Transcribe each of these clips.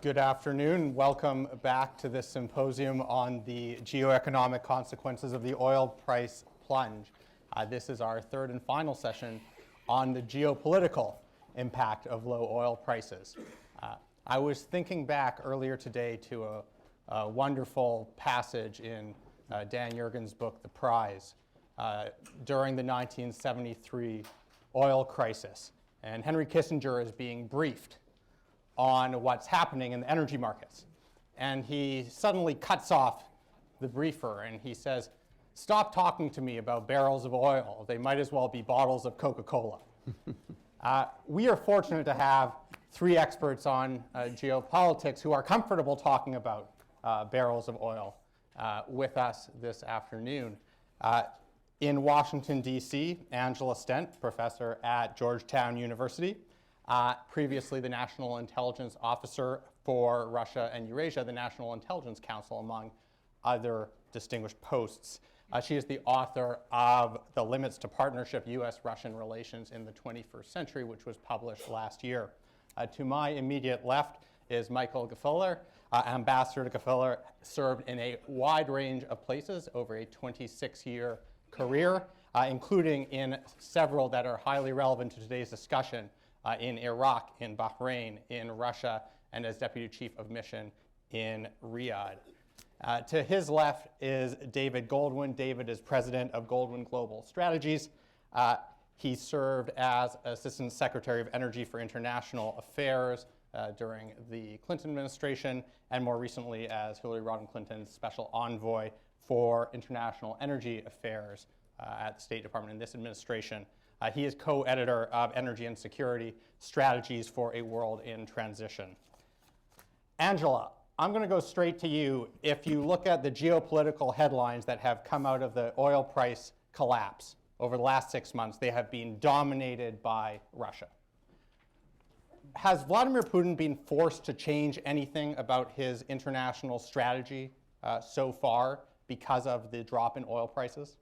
Good afternoon. Welcome back to this symposium on the geoeconomic consequences of the oil price plunge. This is our third and final session on the geopolitical impact of low oil prices. I was thinking back earlier today to a wonderful passage in Dan Yergin's book, The Prize, during the 1973 oil crisis. And Henry Kissinger is being briefed on what's happening in the energy markets. And he suddenly cuts off the briefer and he says, "Stop talking to me about barrels of oil. They might as well be bottles of Coca-Cola." We are fortunate to have three experts on geopolitics who are comfortable talking about barrels of oil with us this afternoon. In Washington, D.C., Angela Stent, professor at Georgetown University, previously the National Intelligence Officer for Russia and Eurasia, the National Intelligence Council, among other distinguished posts. She is the author of The Limits to Partnership, U.S.-Russian Relations in the 21st Century, which was published last year. To my immediate left is Michael Gefeller. Ambassador Gefeller served in a wide range of places over a 26-year career, including in several that are highly relevant to today's discussion, in Iraq, in Bahrain, in Russia, and as Deputy Chief of Mission in Riyadh. To his left is David Goldwin. David is president of Goldwin Global Strategies. He served as Assistant Secretary of Energy for International Affairs during the Clinton administration, and more recently as Hillary Rodham Clinton's Special Envoy for International Energy Affairs at the State Department in this administration. He is co-editor of Energy and Security Strategies for a World in Transition. Angela, I'm going to go straight to you. If you look at the geopolitical headlines that have come out of the oil price collapse over the last 6 months, they have been dominated by Russia. Has Vladimir Putin been forced to change anything about his international strategy so far because of the drop in oil prices?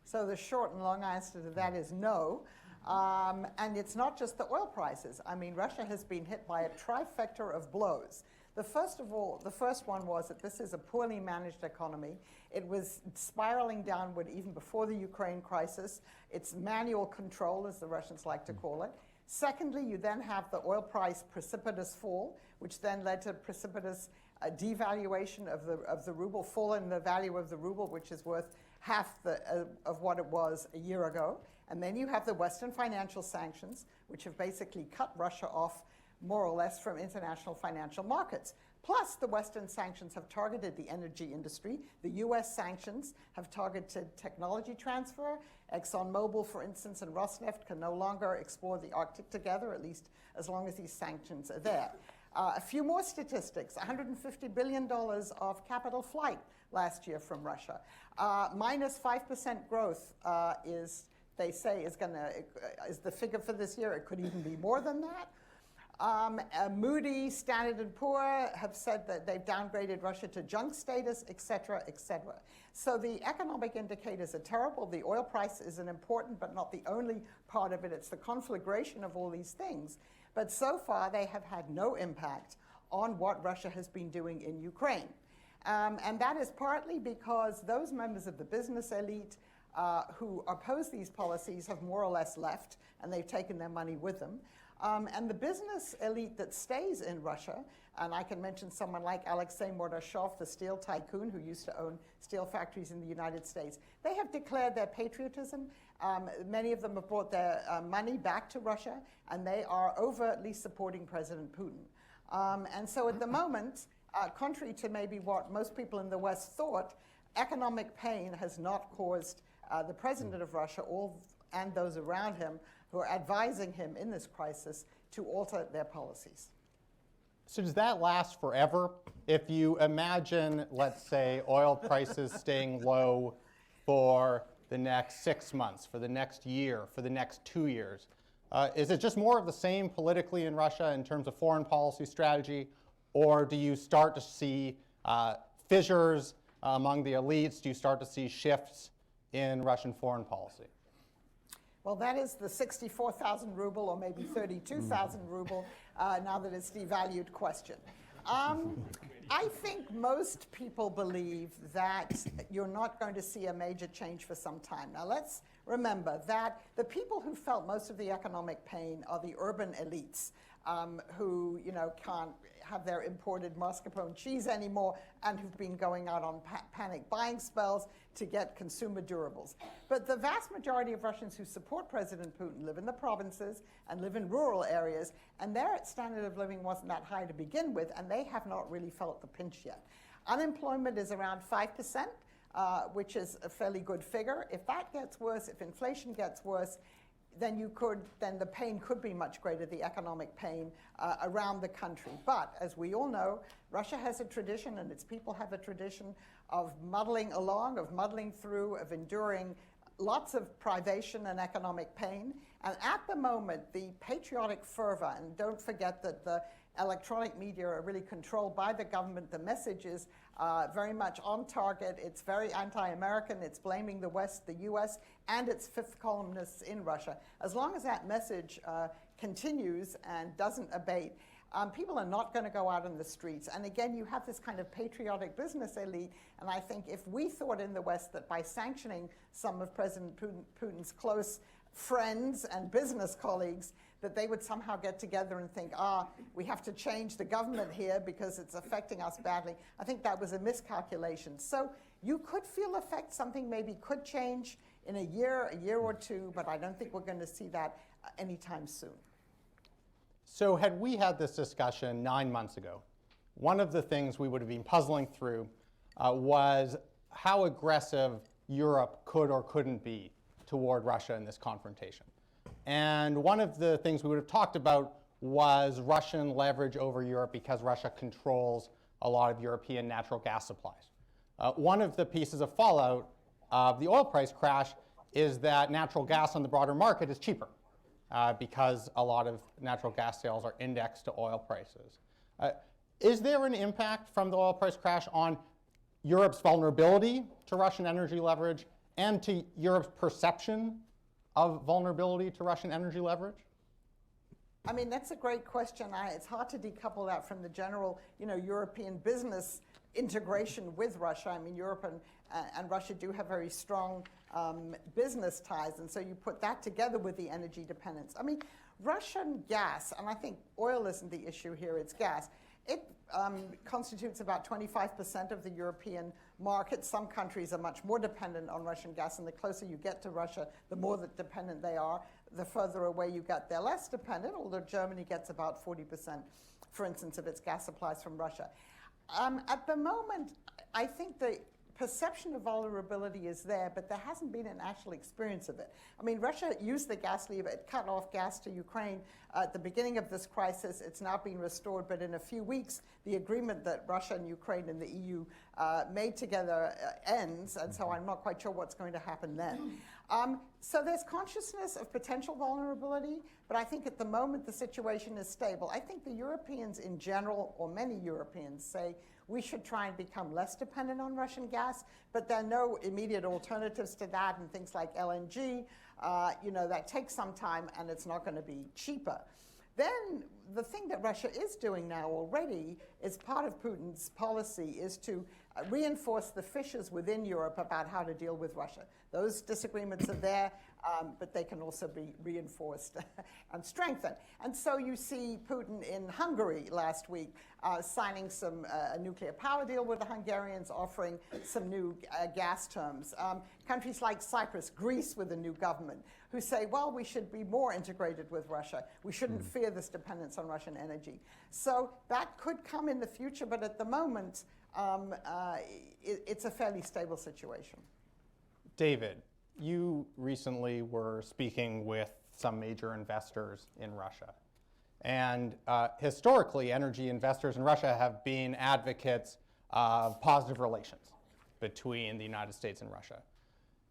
So the short and long answer to that is no. And it's not just the oil prices. I mean, Russia has been hit by a trifecta of blows. The first one was that this is a poorly managed economy. It was spiraling downward even before the Ukraine crisis. It's manual control, as the Russians like to call it. Secondly, you then have the oil price precipitous fall, which then led to precipitous devaluation of the ruble, fall in the value of the ruble, which is worth half of what it was a year ago. And then you have the Western financial sanctions, which have basically cut Russia off more or less from international financial markets. Plus, the Western sanctions have targeted the energy industry. The US sanctions have targeted technology transfer. ExxonMobil, for instance, and Rosneft can no longer explore the Arctic together, at least as long as these sanctions are there. A few more statistics: $150 billion of capital flight last year from Russia. Minus 5% growth they say, is the figure for this year. It could even be more than that. Moody's, Standard & Poor have said that they've downgraded Russia to junk status, et cetera, et cetera. So the economic indicators are terrible. The oil price is an important but not the only part of it. It's the conflagration of all these things. But so far, they have had no impact on what Russia has been doing in Ukraine. And that is partly because those members of the business elite who oppose these policies have more or less left, and they've taken their money with them. And the business elite that stays in Russia, and I can mention someone like Alexei Mordashov, the steel tycoon who used to own steel factories in the United States, they have declared their patriotism. Many of them have brought their money back to Russia, and they are overtly supporting President Putin. And so at the moment, contrary to maybe what most people in the West thought, economic pain has not caused the president of Russia and those around him who are advising him in this crisis to alter their policies. So does that last forever? If you imagine, let's say, oil prices staying low for the next 6 months, for the next year, for the next 2 years, is it just more of the same politically in Russia in terms of foreign policy strategy, or do you start to see fissures among the elites? Do you start to see shifts in Russian foreign policy? Well, that is the 64,000 ruble or maybe 32,000 ruble now that it's devalued question. I think most people believe that you're not going to see a major change for some time. Now, let's remember that the people who felt most of the economic pain are the urban elites who, can't have their imported mascarpone cheese anymore and who've been going out on panic buying spells to get consumer durables. But the vast majority of Russians who support President Putin live in the provinces and live in rural areas, and their standard of living wasn't that high to begin with, and they have not really felt the pinch yet. Unemployment is around 5%, which is a fairly good figure. If that gets worse, if inflation gets worse, then the pain could be much greater, the economic pain around the country. But as we all know, Russia has a tradition, and its people have a tradition of muddling along, of muddling through, of enduring lots of privation and economic pain. And at the moment, the patriotic fervor, and don't forget that the electronic media are really controlled by the government. The message is very much on target. It's very anti-American. It's blaming the West, the US, and its fifth columnists in Russia. As long as that message continues and doesn't abate, people are not going to go out in the streets. And again, you have this kind of patriotic business elite. And I think if we thought in the West that by sanctioning some of President Putin's close friends and business colleagues, that they would somehow get together and think, we have to change the government here because it's affecting us badly. I think that was a miscalculation. So you could feel effect, something maybe could change in a year or two, but I don't think we're going to see that anytime soon. So had we had this discussion 9 months ago, one of the things we would have been puzzling through was how aggressive Europe could or couldn't be toward Russia in this confrontation. And one of the things we would have talked about was Russian leverage over Europe because Russia controls a lot of European natural gas supplies. One of the pieces of fallout of the oil price crash is that natural gas on the broader market is cheaper because a lot of natural gas sales are indexed to oil prices. Is there an impact from the oil price crash on Europe's vulnerability to Russian energy leverage and to Europe's perception of vulnerability to Russian energy leverage? I mean, that's a great question. It's hard to decouple that from the general, European business integration with Russia. I mean, Europe and Russia do have very strong business ties, and so you put that together with the energy dependence. I mean, Russian gas, and I think oil isn't the issue here, it's gas. It constitutes about 25% of the European market. Some countries are much more dependent on Russian gas, and the closer you get to Russia, the more dependent they are. The further away you get, they're less dependent, although Germany gets about 40%, for instance, of its gas supplies from Russia. At the moment, I think the perception of vulnerability is there, but there hasn't been an actual experience of it. I mean, Russia used the gas lever. It cut off gas to Ukraine at the beginning of this crisis. It's now been restored, but in a few weeks, the agreement that Russia and Ukraine and the EU made together ends, and so I'm not quite sure what's going to happen then. So there's consciousness of potential vulnerability, but I think at the moment the situation is stable. I think the Europeans in general, or many Europeans, say we should try and become less dependent on Russian gas, but there are no immediate alternatives to that, and things like LNG, that takes some time and it's not going to be cheaper. Then the thing that Russia is doing now already is part of Putin's policy is to reinforce the fissures within Europe about how to deal with Russia. Those disagreements are there, but they can also be reinforced and strengthened. And so you see Putin in Hungary last week signing a nuclear power deal with the Hungarians, offering some new gas terms. Countries like Cyprus, Greece with a new government, who say, well, we should be more integrated with Russia. We shouldn't fear this dependence on Russian energy. So that could come in the future, but at the moment, it's a fairly stable situation. David, you recently were speaking with some major investors in Russia. And historically, energy investors in Russia have been advocates of positive relations between the United States and Russia.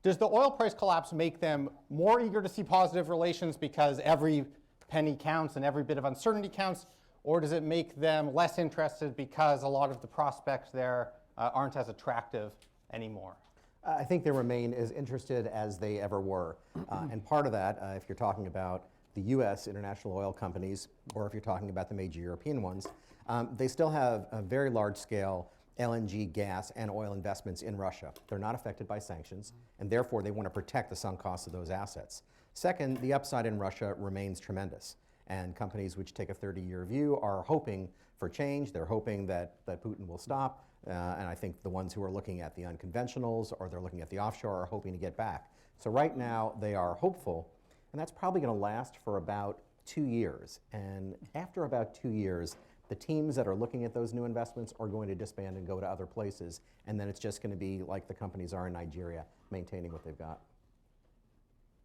Does the oil price collapse make them more eager to see positive relations because every penny counts and every bit of uncertainty counts? Or does it make them less interested because a lot of the prospects there aren't as attractive anymore? I think they remain as interested as they ever were. And part of that, if you're talking about the US international oil companies, or if you're talking about the major European ones, they still have a very large scale LNG, gas, and oil investments in Russia. They're not affected by sanctions, and therefore they want to protect the sunk costs of those assets. Second, the upside in Russia remains tremendous. And companies which take a 30-year view are hoping for change. They're hoping that Putin will stop. And I think the ones who are looking at the unconventionals or they're looking at the offshore are hoping to get back. So right now they are hopeful, and that's probably going to last for about 2 years. And after about 2 years, the teams that are looking at those new investments are going to disband and go to other places. And then it's just going to be like the companies are in Nigeria, maintaining what they've got.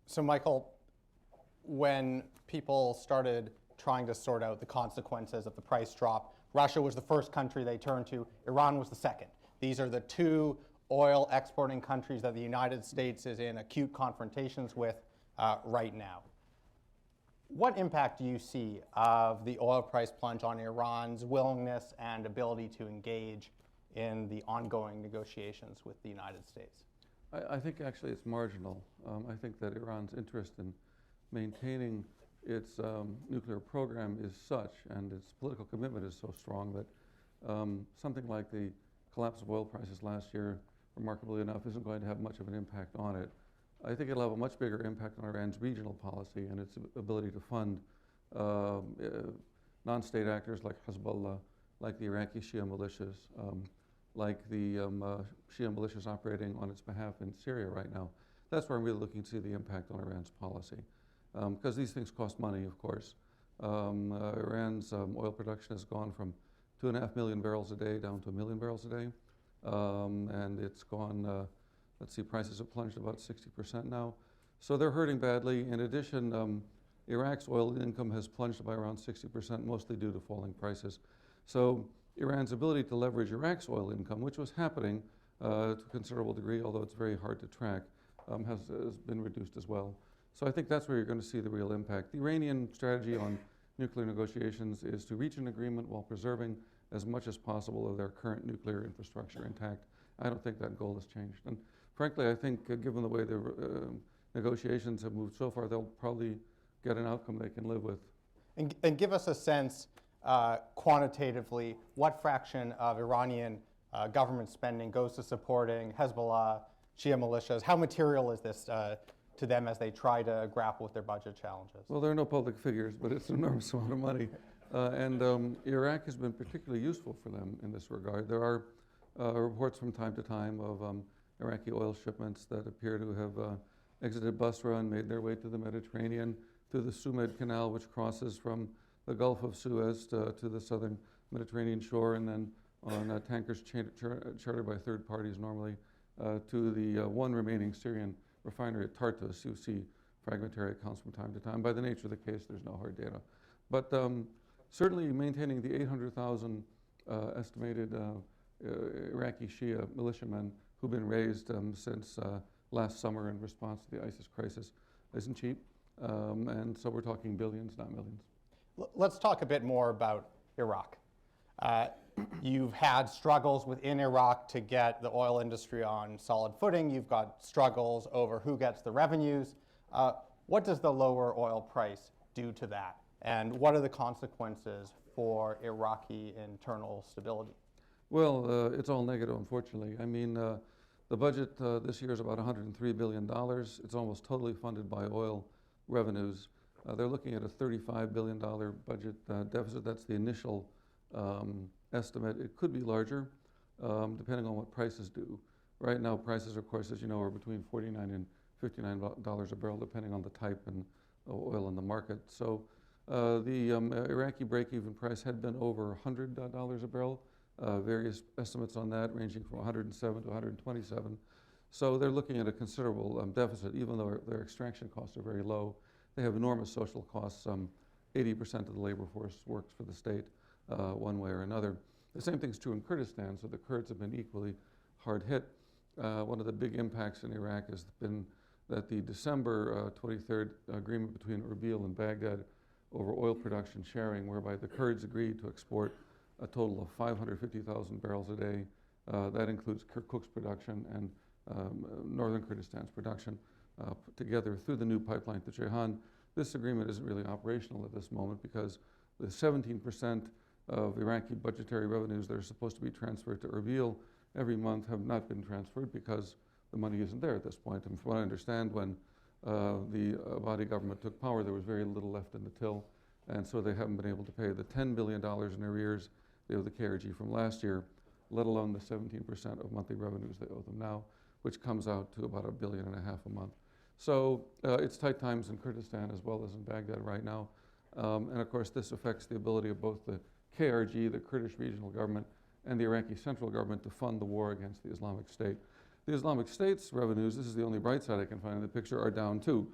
So Michael, when people started trying to sort out the consequences of the price drop, Russia was the first country they turned to. Iran was the second. These are the two oil exporting countries that the United States is in acute confrontations with right now. What impact do you see of the oil price plunge on Iran's willingness and ability to engage in the ongoing negotiations with the United States? I think actually it's marginal. I think that Iran's interest in maintaining its nuclear program is such, and its political commitment is so strong, that something like the collapse of oil prices last year, remarkably enough, isn't going to have much of an impact on it. I think it'll have a much bigger impact on Iran's regional policy and its ability to fund non-state actors like Hezbollah, like the Iraqi Shia militias, like the Shia militias operating on its behalf in Syria right now. That's where I'm really looking to see the impact on Iran's policy. Because these things cost money, of course. Iran's oil production has gone from 2.5 million barrels a day down to 1 million barrels a day. And it's gone, let's see, prices have plunged about 60% now. So they're hurting badly. In addition, Iraq's oil income has plunged by around 60%, mostly due to falling prices. So Iran's ability to leverage Iraq's oil income, which was happening to a considerable degree, although it's very hard to track, has been reduced as well. So I think that's where you're going to see the real impact. The Iranian strategy on nuclear negotiations is to reach an agreement while preserving as much as possible of their current nuclear infrastructure intact. I don't think that goal has changed. And frankly, I think given the way the negotiations have moved so far, they'll probably get an outcome they can live with. And give us a sense quantitatively what fraction of Iranian government spending goes to supporting Hezbollah, Shia militias. How material is this to them as they try to grapple with their budget challenges? Well, there are no public figures, but it's an enormous amount of money. And Iraq has been particularly useful for them in this regard. There are reports from time to time of Iraqi oil shipments that appear to have exited Basra and made their way to the Mediterranean, through the Sumed Canal, which crosses from the Gulf of Suez to the southern Mediterranean shore, and then on tankers chartered by third parties normally to the one remaining Syrian refinery at Tartus. You see fragmentary accounts from time to time. By the nature of the case, there's no hard data. But certainly maintaining the 800,000 estimated Iraqi Shia militiamen who've been raised since last summer in response to the ISIS crisis isn't cheap. And so we're talking billions, not millions. Let's talk a bit more about Iraq. You've had struggles within Iraq to get the oil industry on solid footing. You've got struggles over who gets the revenues. What does the lower oil price do to that? And what are the consequences for Iraqi internal stability? Well, it's all negative, unfortunately. I mean, the budget this year is about $103 billion. It's almost totally funded by oil revenues. They're looking at a $35 billion budget deficit. That's the initial estimate. It could be larger, depending on what prices do. Right now, prices, of course, as you know, are between $49 and $59 a barrel, depending on the type and oil in the market. So the Iraqi break-even price had been over $100 a barrel. Various estimates on that ranging from 107 to 127. So they're looking at a considerable deficit, even though their extraction costs are very low. They have enormous social costs. 80% of the labor force works for the state one way or another. The same thing's true in Kurdistan, so the Kurds have been equally hard hit. One of the big impacts in Iraq has been that the December 23rd agreement between Erbil and Baghdad over oil production sharing, whereby the Kurds agreed to export a total of 550,000 barrels a day. That includes Kirkuk's production and northern Kurdistan's production put together through the new pipeline to Ceyhan. This agreement isn't really operational at this moment because the 17% of Iraqi budgetary revenues that are supposed to be transferred to Erbil every month have not been transferred because the money isn't there at this point. And from what I understand, when the Abadi government took power, there was very little left in the till, and so they haven't been able to pay the $10 billion in arrears they owe the KRG from last year, let alone the 17% of monthly revenues they owe them now, which comes out to about $1.5 billion a month. So it's tight times in Kurdistan as well as in Baghdad right now. And of course, this affects the ability of both the KRG, the Kurdish regional government, and the Iraqi central government to fund the war against the Islamic State. The Islamic State's revenues, this is the only bright side I can find in the picture, are down too.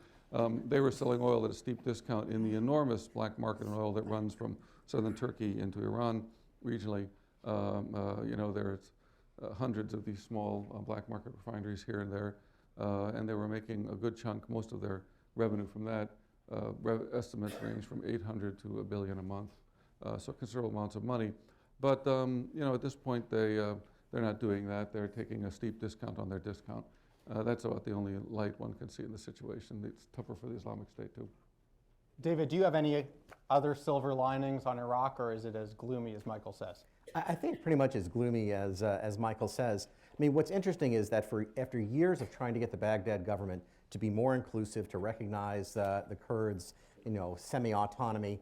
They were selling oil at a steep discount in the enormous black market in oil that runs from southern Turkey into Iran regionally. There's hundreds of these small black market refineries here and there, and they were making a good chunk, most of their revenue from that. Estimates range from 800 to $1 billion a month, so considerable amounts of money. But at this point, they're not doing that. They're taking a steep discount on their discount. That's about the only light one can see in the situation. It's tougher for the Islamic State too. David, do you have any other silver linings on Iraq, or is it as gloomy as Michael says? I think pretty much as gloomy as Michael says. I mean, what's interesting is that after years of trying to get the Baghdad government to be more inclusive, to recognize the Kurds, semi-autonomy,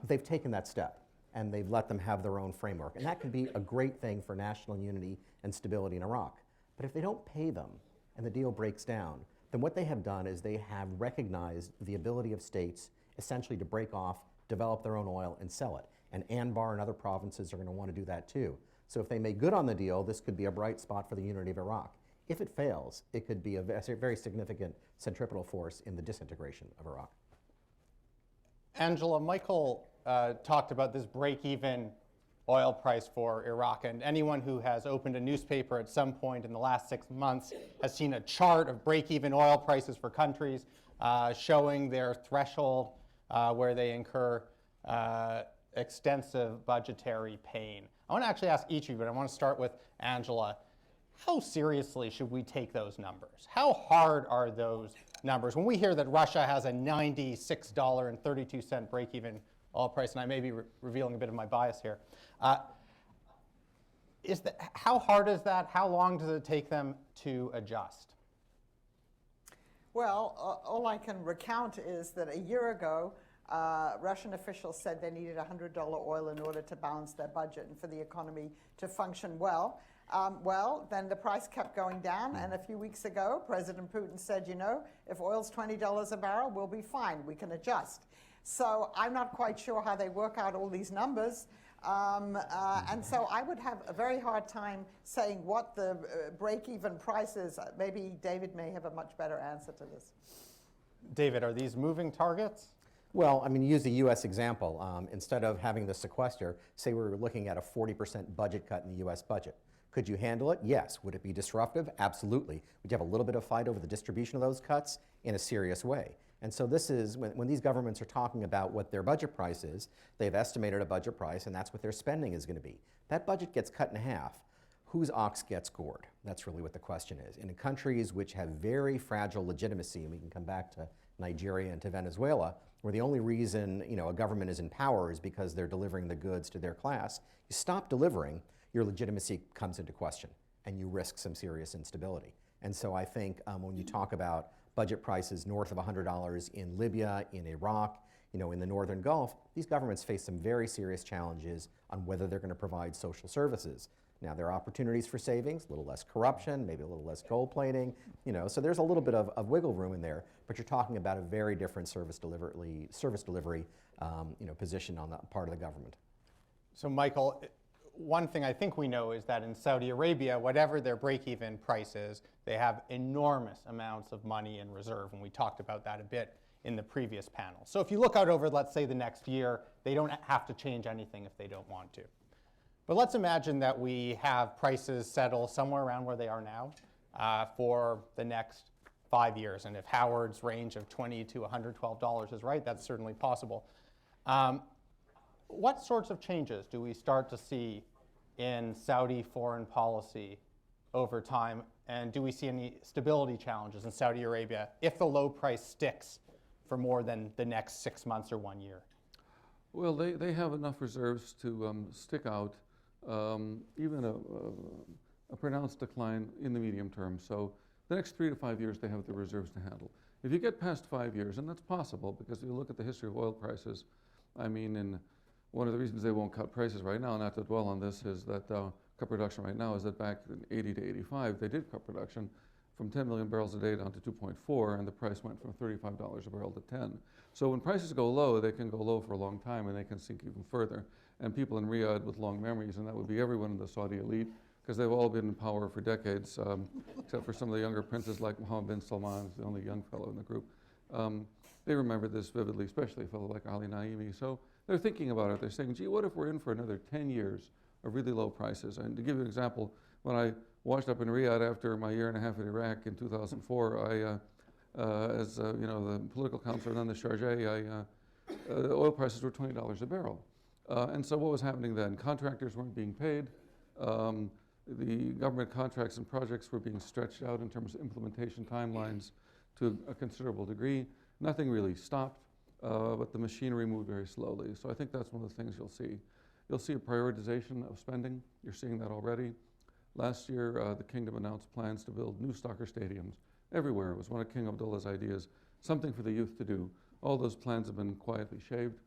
they've taken that step and they've let them have their own framework. And that can be a great thing for national unity and stability in Iraq. But if they don't pay them and the deal breaks down, then what they have done is they have recognized the ability of states essentially to break off, develop their own oil, and sell it. And Anbar and other provinces are going to want to do that too. So if they make good on the deal, this could be a bright spot for the unity of Iraq. If it fails, it could be a very significant centripetal force in the disintegration of Iraq. Angela, Michael talked about this break-even oil price for Iraq, and anyone who has opened a newspaper at some point in the last 6 months has seen a chart of break-even oil prices for countries showing their threshold where they incur extensive budgetary pain. I want to actually ask each of you, but I want to start with Angela. How seriously should we take those numbers? How hard are those numbers? When we hear that Russia has a $96.32 break-even oil price, and I may be revealing a bit of my bias here, how hard is that? How long does it take them to adjust? Well, all I can recount is that a year ago, Russian officials said they needed $100 oil in order to balance their budget and for the economy to function well. Then the price kept going down, and a few weeks ago, President Putin said, if oil's $20 a barrel, we'll be fine, we can adjust. So I'm not quite sure how they work out all these numbers, and so I would have a very hard time saying what the break-even price is. Maybe David may have a much better answer to this. David, are these moving targets? Well, use the U.S. example. Instead of having the sequester, say we were looking at a 40% budget cut in the U.S. budget. Could you handle it? Yes. Would it be disruptive? Absolutely. Would you have a little bit of fight over the distribution of those cuts? In a serious way. And so this is, when these governments are talking about what their budget price is, they've estimated a budget price, and that's what their spending is going to be. That budget gets cut in half. Whose ox gets gored? That's really what the question is. In countries which have very fragile legitimacy, and we can come back to Nigeria and to Venezuela, where the only reason a government is in power is because they're delivering the goods to their class, you stop delivering, your legitimacy comes into question, and you risk some serious instability. And so I think when you talk about budget prices north of $100 in Libya, in Iraq, in the Northern Gulf, these governments face some very serious challenges on whether they're going to provide social services. Now, there are opportunities for savings, a little less corruption, maybe a little less gold plating, so there's a little bit of wiggle room in there, but you're talking about a very different service delivery position on the part of the government. So, Michael, one thing I think we know is that in Saudi Arabia, whatever their break-even price is, they have enormous amounts of money in reserve, and we talked about that a bit in the previous panel. So if you look out over, let's say, the next year, they don't have to change anything if they don't want to. But let's imagine that we have prices settle somewhere around where they are now for the next 5 years. And if Howard's range of $20 to $112 is right, that's certainly possible. What sorts of changes do we start to see in Saudi foreign policy over time? And do we see any stability challenges in Saudi Arabia if the low price sticks for more than the next 6 months or 1 year? Well, they have enough reserves to stick out even a pronounced decline in the medium term. So the next 3 to 5 years, they have the reserves to handle. If you get past 5 years, and that's possible because if you look at the history of oil prices, I mean, one of the reasons they won't cut prices right now, not to dwell on this, is that cut production right now is that back in 80 to 85, they did cut production from 10 million barrels a day down to 2.4, and the price went from $35 a barrel to 10. So when prices go low, they can go low for a long time, and they can sink even further. And people in Riyadh with long memories, and that would be everyone in the Saudi elite, because they've all been in power for decades, except for some of the younger princes like Mohammed bin Salman, who's the only young fellow in the group. They remember this vividly, especially a fellow like Ali Naimi. So they're thinking about it. They're saying, gee, what if we're in for another 10 years of really low prices? And to give you an example, when I washed up in Riyadh after my year and a half in Iraq in 2004, as you know, the political counselor and then the Sharjah, the oil prices were $20 a barrel. And so what was happening then? Contractors weren't being paid. The government contracts and projects were being stretched out in terms of implementation timelines to a considerable degree. Nothing really stopped, but the machinery moved very slowly. So I think that's one of the things you'll see. You'll see a prioritization of spending. You're seeing that already. Last year, the kingdom announced plans to build new soccer stadiums everywhere. It was one of King Abdullah's ideas, something for the youth to do. All those plans have been quietly shelved.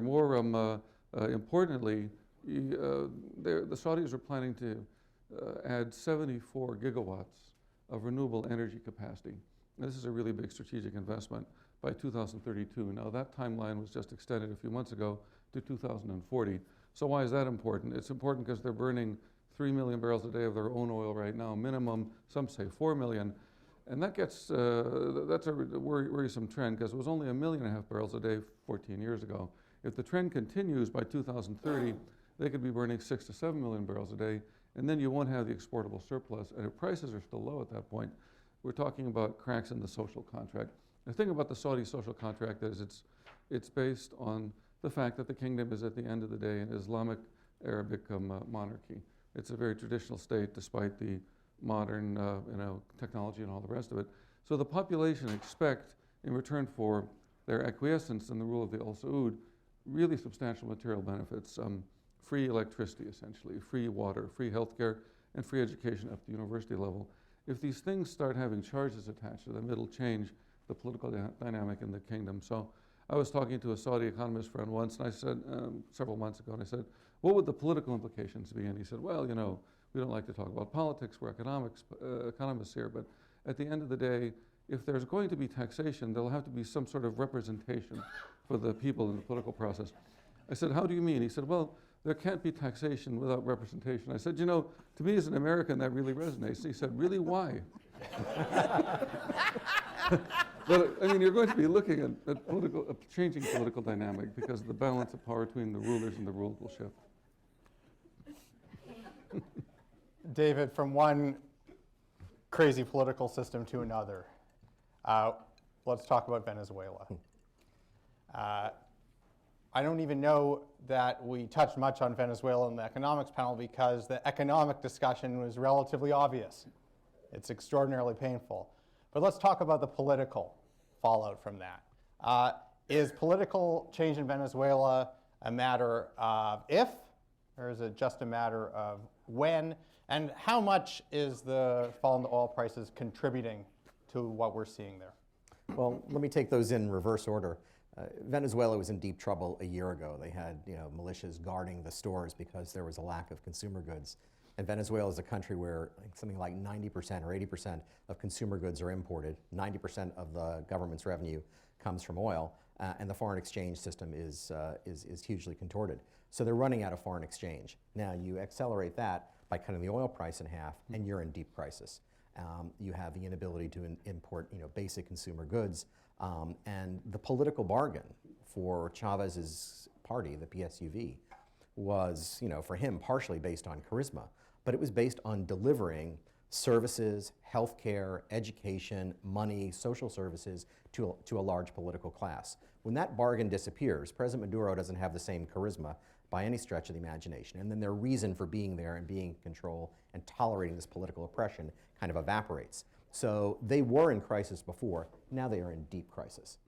More importantly, the Saudis are planning to add 74 gigawatts of renewable energy capacity. This is a really big strategic investment by 2032. Now that timeline was just extended a few months ago to 2040. So why is that important? It's important because they're burning 3 million barrels a day of their own oil right now, minimum, some say 4 million. And that gets, that's a worrisome trend because it was only 1.5 million barrels a day 14 years ago. If the trend continues by 2030, they could be burning 6 to 7 million barrels a day, and then you won't have the exportable surplus. And if prices are still low at that point, we're talking about cracks in the social contract. The thing about the Saudi social contract is it's based on the fact that the kingdom is at the end of the day an Islamic Arabic monarchy. It's a very traditional state despite the modern technology and all the rest of it. So the population expect in return for their acquiescence in the rule of the Al Saud really substantial material benefits. Free electricity, essentially, free water, free healthcare, and free education up to university level. If these things start having charges attached to them, it'll change the political dynamic in the kingdom. So I was talking to a Saudi economist friend once, and I said, several months ago, and I said, what would the political implications be? And he said, well, you know, we don't like to talk about politics, we're economists here, but at the end of the day, if there's going to be taxation, there'll have to be some sort of representation for the people in the political process. I said, how do you mean? He said, well, there can't be taxation without representation. I said, you know, to me as an American, that really resonates. And he said, really, why? But, I mean, you're going to be looking at changing political dynamic because the balance of power between the rulers and the ruled will shift. David, from one crazy political system to another, let's talk about Venezuela. I don't even know that we touched much on Venezuela in the economics panel because the economic discussion was relatively obvious. It's extraordinarily painful. But let's talk about the political fallout from that. Is political change in Venezuela a matter of if, or is it just a matter of when? And how much is the fall in the oil prices contributing to what we're seeing there? Well, let me take those in reverse order. Venezuela was in deep trouble a year ago. They had militias guarding the stores because there was a lack of consumer goods. And Venezuela is a country where something like 90% or 80% of consumer goods are imported. 90% of the government's revenue comes from oil, and the foreign exchange system is hugely contorted. So they're running out of foreign exchange. Now you accelerate that by cutting the oil price in half, and you're in deep crisis. You have the inability to import basic consumer goods. And the political bargain for Chavez's party, the PSUV, was, for him, partially based on charisma, but it was based on delivering services, healthcare, education, money, social services to a large political class. When that bargain disappears, President Maduro doesn't have the same charisma by any stretch of the imagination. And then their reason for being there and being in control and tolerating this political oppression kind of evaporates. So they were in crisis before, now they are in deep crisis.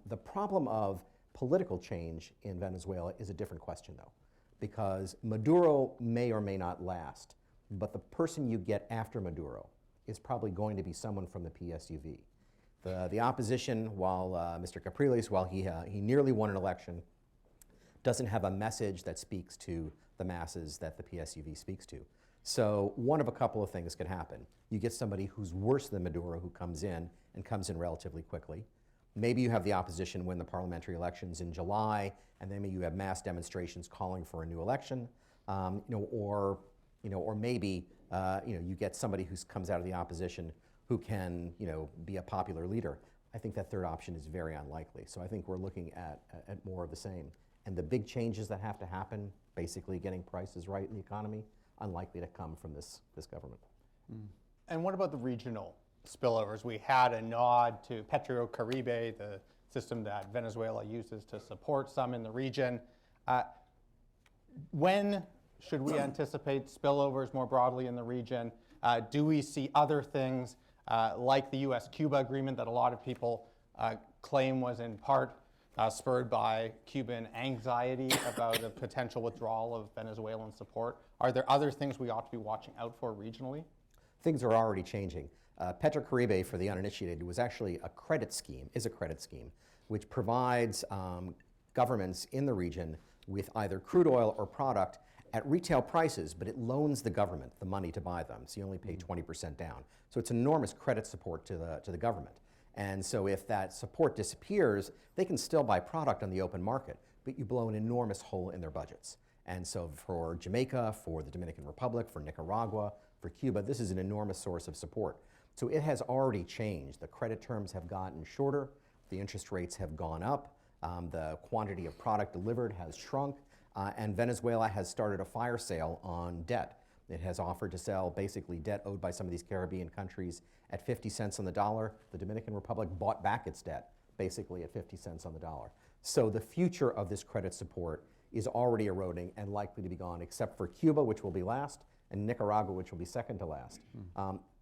The problem of political change in Venezuela is a different question though, because Maduro may or may not last, but the person you get after Maduro is probably going to be someone from the PSUV. The opposition, while Mr. Capriles, while he nearly won an election, doesn't have a message that speaks to the masses that the PSUV speaks to. So one of a couple of things could happen. You get somebody who's worse than Maduro who comes in and comes in relatively quickly. Maybe you have the opposition win the parliamentary elections in July, and then maybe you have mass demonstrations calling for a new election, or maybe you get somebody who comes out of the opposition who can be a popular leader. I think that third option is very unlikely. So I think we're looking at more of the same. And the big changes that have to happen, basically getting prices right in the economy, unlikely to come from this government. And what about the regional spillovers? We had a nod to PetroCaribe, the system that Venezuela uses to support some in the region. When should we anticipate spillovers more broadly in the region? Do we see other things like the US-Cuba agreement that a lot of people claim was in part spurred by Cuban anxiety about a potential withdrawal of Venezuelan support? Are there other things we ought to be watching out for regionally? Things are already changing. PetroCaribe, for the uninitiated, was actually a credit scheme, which provides governments in the region with either crude oil or product at retail prices, but it loans the government the money to buy them, so you only pay 20% down. So it's enormous credit support to the government. And so if that support disappears, they can still buy product on the open market, but you blow an enormous hole in their budgets. And so for Jamaica, for the Dominican Republic, for Nicaragua, for Cuba, this is an enormous source of support. So it has already changed. The credit terms have gotten shorter, the interest rates have gone up, the quantity of product delivered has shrunk, and Venezuela has started a fire sale on debt. It has offered to sell basically debt owed by some of these Caribbean countries at 50 cents on the dollar. The Dominican Republic bought back its debt basically at 50 cents on the dollar. So the future of this credit support is already eroding and likely to be gone, except for Cuba, which will be last, and Nicaragua, which will be second to last.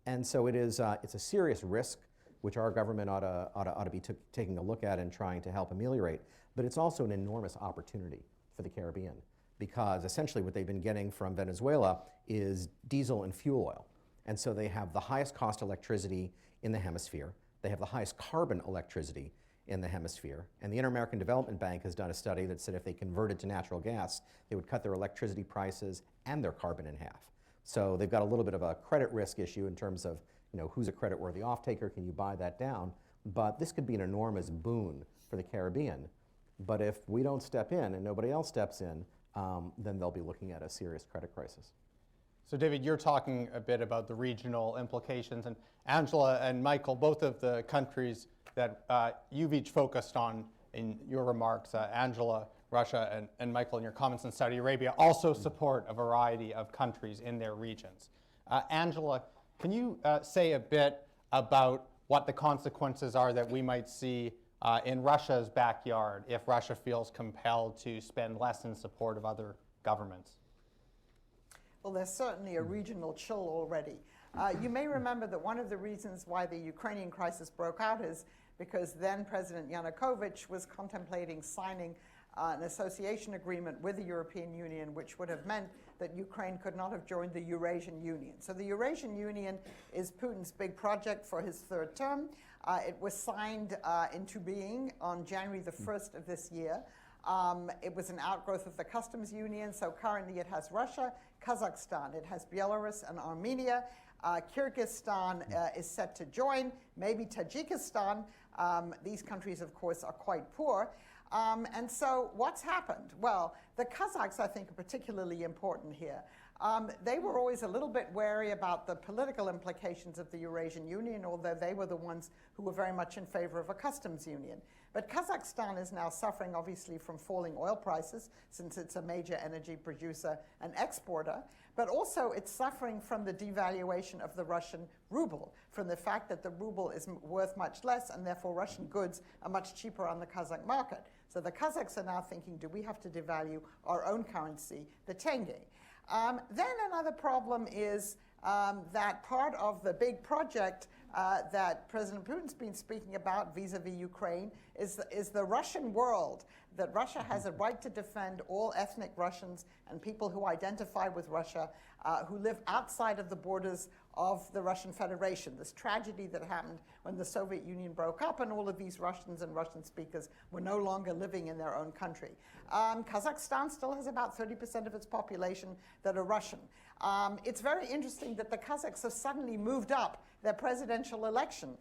And so it's a serious risk, which our government ought to be taking a look at and trying to help ameliorate. But it's also an enormous opportunity for the Caribbean, because essentially what they've been getting from Venezuela is diesel and fuel oil. And so they have the highest cost electricity in the hemisphere. They have the highest carbon electricity in the hemisphere. And the Inter-American Development Bank has done a study that said if they converted to natural gas, they would cut their electricity prices and their carbon in half. So they've got a little bit of a credit risk issue in terms of who's a credit-worthy off-taker, can you buy that down? But this could be an enormous boon for the Caribbean. But if we don't step in and nobody else steps in, then they'll be looking at a serious credit crisis. So David, you're talking a bit about the regional implications, and Angela and Michael, both of the countries that you've each focused on in your remarks, Angela, Russia, and Michael, in your comments on Saudi Arabia, also support a variety of countries in their regions. Angela, can you say a bit about what the consequences are that we might see in Russia's backyard if Russia feels compelled to spend less in support of other governments? Well, there's certainly a regional chill already. You may remember that one of the reasons why the Ukrainian crisis broke out is because then President Yanukovych was contemplating signing an association agreement with the European Union, which would have meant that Ukraine could not have joined the Eurasian Union. So the Eurasian Union is Putin's big project for his third term. It was signed into being on January the 1st of this year. It was an outgrowth of the customs union, so currently it has Russia, Kazakhstan, it has Belarus and Armenia. Kyrgyzstan is set to join, maybe Tajikistan. These countries, of course, are quite poor. And so what's happened? Well, the Kazakhs, I think, are particularly important here. They were always a little bit wary about the political implications of the Eurasian Union, although they were the ones who were very much in favor of a customs union. But Kazakhstan is now suffering, obviously, from falling oil prices, since it's a major energy producer and exporter. But also, it's suffering from the devaluation of the Russian ruble, from the fact that the ruble is worth much less, and therefore Russian goods are much cheaper on the Kazakh market. So the Kazakhs are now thinking, do we have to devalue our own currency, the tenge? Then another problem is that part of the big project that President Putin's been speaking about vis-a-vis Ukraine is the Russian world, that Russia has a right to defend all ethnic Russians and people who identify with Russia, who live outside of the borders of the Russian Federation. This tragedy that happened when the Soviet Union broke up and all of these Russians and Russian speakers were no longer living in their own country. Kazakhstan still has about 30% of its population that are Russian. It's very interesting that the Kazakhs have suddenly moved up their presidential election.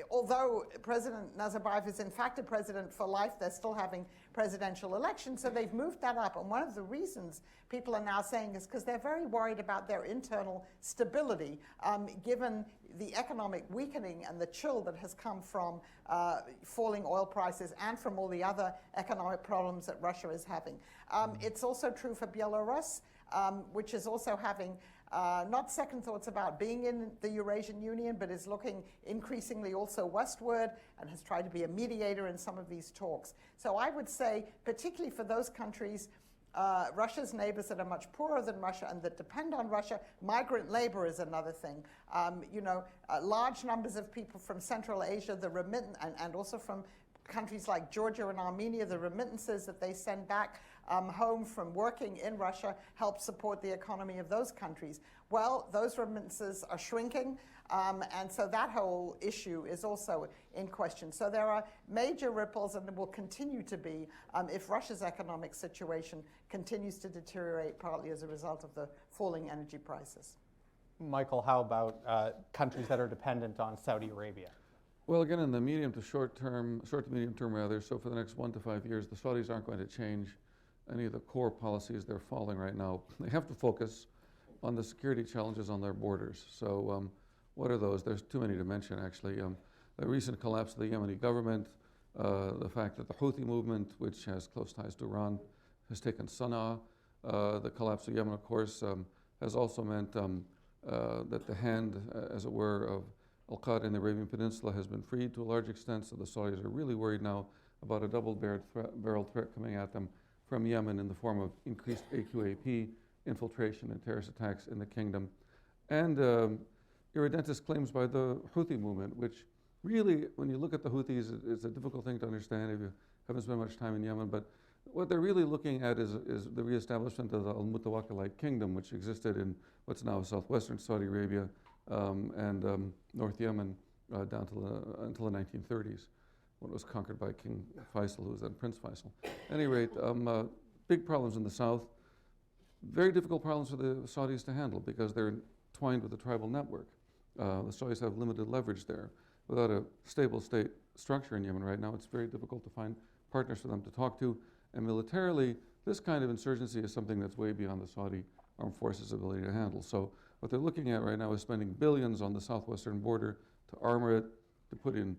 Although President Nazarbayev is in fact a president for life, they're still having presidential elections, so they've moved that up. And one of the reasons people are now saying is because they're very worried about their internal stability, given the economic weakening and the chill that has come from falling oil prices and from all the other economic problems that Russia is having. It's also true for Belarus, which is also having not second thoughts about being in the Eurasian Union, but is looking increasingly also westward and has tried to be a mediator in some of these talks. So I would say, particularly for those countries, Russia's neighbors that are much poorer than Russia and that depend on Russia, migrant labor is another thing. Large numbers of people from Central Asia, and also from countries like Georgia and Armenia, the remittances that they send back home from working in Russia help support the economy of those countries. Well, those remittances are shrinking, and so that whole issue is also in question. So there are major ripples, and there will continue to be if Russia's economic situation continues to deteriorate, partly as a result of the falling energy prices. Michael, how about countries that are dependent on Saudi Arabia? Well, again, in the medium to short to medium term rather, so for the next 1 to 5 years, the Saudis aren't going to change any of the core policies they're following right now. They have to focus on the security challenges on their borders. So what are those? There's too many to mention, actually. The recent collapse of the Yemeni government, the fact that the Houthi movement, which has close ties to Iran, has taken Sana'a. The collapse of Yemen, of course, has also meant that the hand, as it were, of Al-Qaeda in the Arabian Peninsula has been freed to a large extent, so the Saudis are really worried now about a double-barreled threat coming at them from Yemen in the form of increased AQAP infiltration and terrorist attacks in the kingdom. And irredentist claims by the Houthi movement, which really, when you look at the Houthis, it's a difficult thing to understand if you haven't spent much time in Yemen, but what they're really looking at is the reestablishment of the Al-Mutawakkilite kingdom, which existed in what's now southwestern Saudi Arabia and North Yemen down to until the 1930s, when it was conquered by King Faisal, who was then Prince Faisal. At any rate, big problems in the south, very difficult problems for the Saudis to handle because they're entwined with the tribal network. The Saudis have limited leverage there. Without a stable state structure in Yemen right now, it's very difficult to find partners for them to talk to. And militarily, this kind of insurgency is something that's way beyond the Saudi armed forces' ability to handle. So what they're looking at right now is spending billions on the southwestern border to armor it, to put in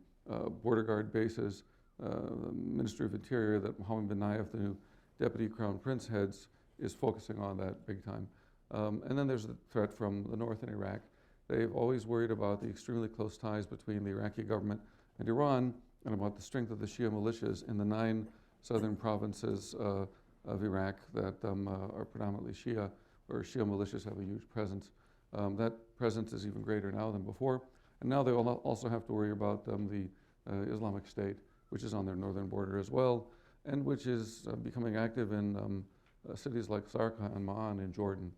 border guard bases. The Ministry of Interior that Mohammed bin Nayef, the new Deputy Crown Prince, heads, is focusing on that big time. And then there's the threat from the north in Iraq. They've always worried about the extremely close ties between the Iraqi government and Iran and about the strength of the Shia militias in the 9 southern provinces of Iraq that are predominantly Shia, where Shia militias have a huge presence. That presence is even greater now than before. And now they also have to worry about the Islamic State, which is on their northern border as well, and which is becoming active in cities like Zarqa and Ma'an in Jordan.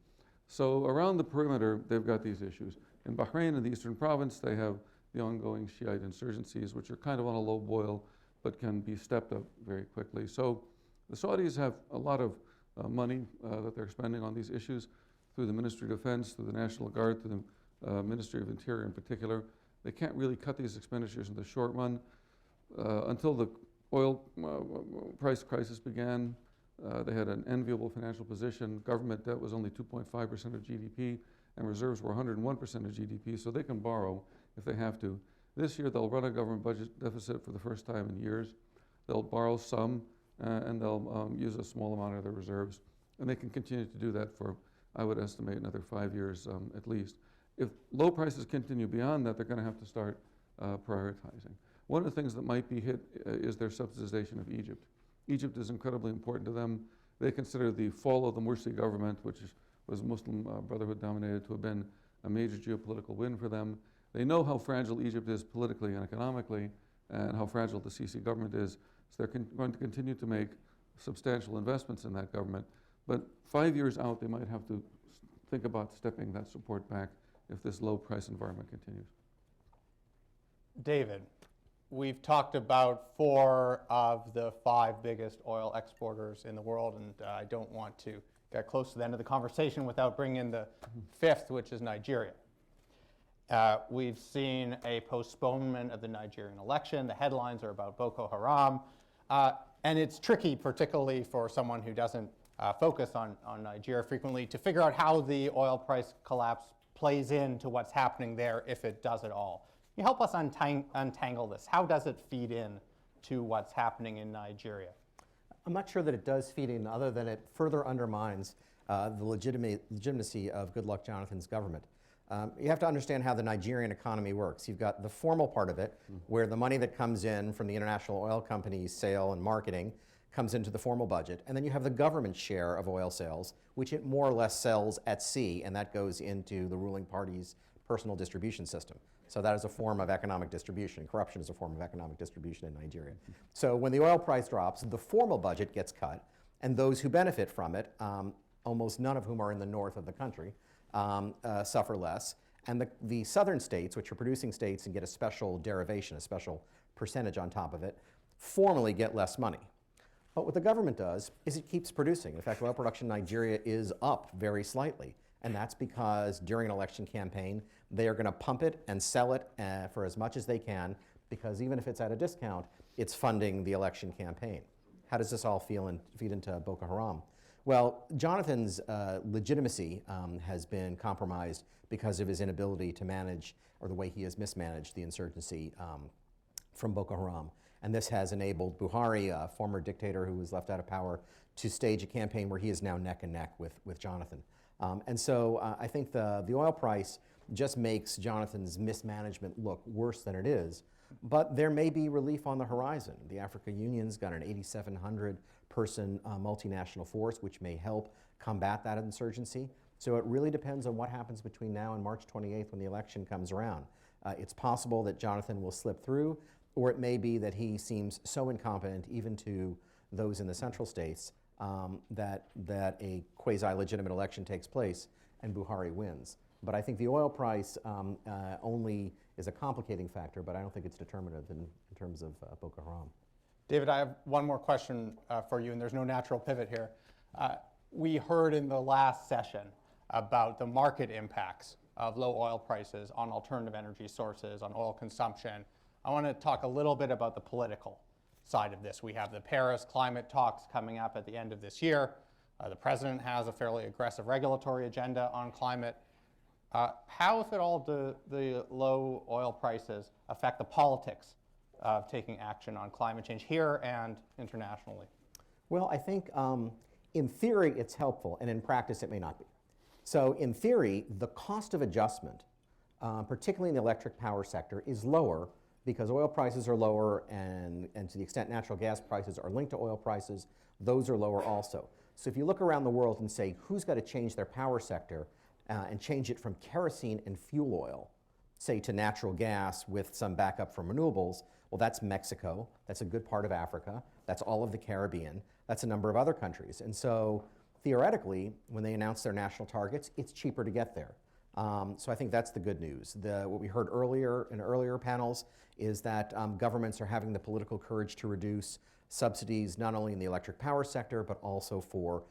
So around the perimeter, they've got these issues. In Bahrain, in the eastern province, they have the ongoing Shiite insurgencies, which are kind of on a low boil, but can be stepped up very quickly. So the Saudis have a lot of money that they're spending on these issues through the Ministry of Defense, through the National Guard, through the Ministry of Interior in particular. They can't really cut these expenditures in the short run. Until the oil price crisis began, they had an enviable financial position. Government debt was only 2.5% of GDP, and reserves were 101% of GDP, so they can borrow if they have to. This year, they'll run a government budget deficit for the first time in years. They'll borrow some, and they'll use a small amount of their reserves. And they can continue to do that for, I would estimate, another 5 years at least. If low prices continue beyond that, they're going to have to start prioritizing. One of the things that might be hit is their subsidization of Egypt. Egypt is incredibly important to them. They consider the fall of the Morsi government, which was Muslim Brotherhood dominated, to have been a major geopolitical win for them. They know how fragile Egypt is politically and economically, and how fragile the Sisi government is, so they're going to continue to make substantial investments in that government. But 5 years out, they might have to think about stepping that support back if this low price environment continues. David, we've talked about 4 of the 5 biggest oil exporters in the world, and I don't want to get close to the end of the conversation without bringing in the 5th, which is Nigeria. We've seen a postponement of the Nigerian election. The headlines are about Boko Haram. And it's tricky, particularly for someone who doesn't focus on Nigeria frequently, to figure out how the oil price collapse plays into what's happening there, if it does at all. Can you help us untangle this? How does it feed in to what's happening in Nigeria? I'm not sure that it does feed in, other than it further undermines the legitimacy of Goodluck Jonathan's government. You have to understand how the Nigerian economy works. You've got the formal part of it, where the money that comes in from the international oil companies' sale and marketing comes into the formal budget. And then you have the government share of oil sales, which it more or less sells at sea, and that goes into the ruling party's personal distribution system. So that is a form of economic distribution. Corruption is a form of economic distribution in Nigeria. So when the oil price drops, the formal budget gets cut, and those who benefit from it, almost none of whom are in the north of the country, suffer less. And the southern states, which are producing states and get a special derivation, a special percentage on top of it, formally get less money. But what the government does is it keeps producing. In fact, oil production in Nigeria is up very slightly. And that's because during an election campaign, they are going to pump it and sell it for as much as they can, because even if it's at a discount, it's funding the election campaign. How does this all feed into Boko Haram? Well, Jonathan's legitimacy has been compromised because of his inability to manage, or the way he has mismanaged, the insurgency from Boko Haram. And this has enabled Buhari, a former dictator who was left out of power, to stage a campaign where he is now neck and neck with Jonathan. And so I think the oil price just makes Jonathan's mismanagement look worse than it is. But there may be relief on the horizon. The African Union's got an 8,700-person multinational force, which may help combat that insurgency. So it really depends on what happens between now and March 28th, when the election comes around. It's possible that Jonathan will slip through, or it may be that he seems so incompetent, even to those in the central states, that a quasi-legitimate election takes place and Buhari wins. But I think the oil price only is a complicating factor, but I don't think it's determinative in terms of Boko Haram. David, I have one more question for you, and there's no natural pivot here. We heard in the last session about the market impacts of low oil prices on alternative energy sources, on oil consumption. I want to talk a little bit about the political side of this. We have the Paris climate talks coming up at the end of this year. The president has a fairly aggressive regulatory agenda on climate. How, if at all, do the low oil prices affect the politics of taking action on climate change here and internationally? Well, I think in theory it's helpful, and in practice it may not be. So in theory, the cost of adjustment, particularly in the electric power sector, is lower because oil prices are lower, and to the extent natural gas prices are linked to oil prices, those are lower also. So if you look around the world and say, who's got to change their power sector and change it from kerosene and fuel oil, say, to natural gas with some backup from renewables, well, that's Mexico, that's a good part of Africa, that's all of the Caribbean, that's a number of other countries. And so theoretically, when they announce their national targets, it's cheaper to get there. So I think that's the good news. What we heard earlier in earlier panels is that governments are having the political courage to reduce subsidies not only in the electric power sector, but also for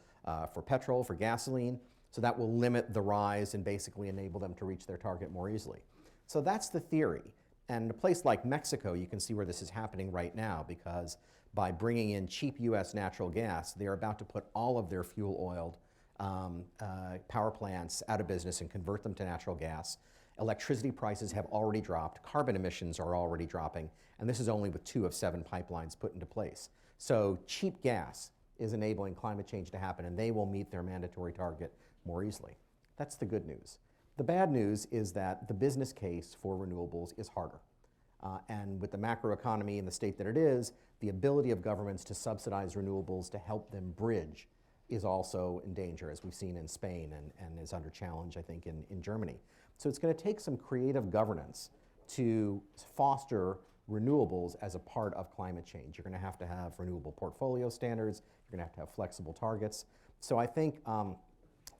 petrol, for gasoline. So that will limit the rise and basically enable them to reach their target more easily. So that's the theory. And a place like Mexico, you can see where this is happening right now, because by bringing in cheap US natural gas, they're about to put all of their fuel-oiled power plants out of business and convert them to natural gas. Electricity prices have already dropped, carbon emissions are already dropping, and this is only with 2 of 7 pipelines put into place. So cheap gas is enabling climate change to happen, and they will meet their mandatory target more easily. That's the good news. The bad news is that the business case for renewables is harder. And with the macroeconomy in the state that it is, the ability of governments to subsidize renewables to help them bridge is also in danger, as we've seen in Spain and is under challenge, I think, in Germany. So it's going to take some creative governance to foster renewables as a part of climate change. You're going to have renewable portfolio standards. You're going to have flexible targets. So I think,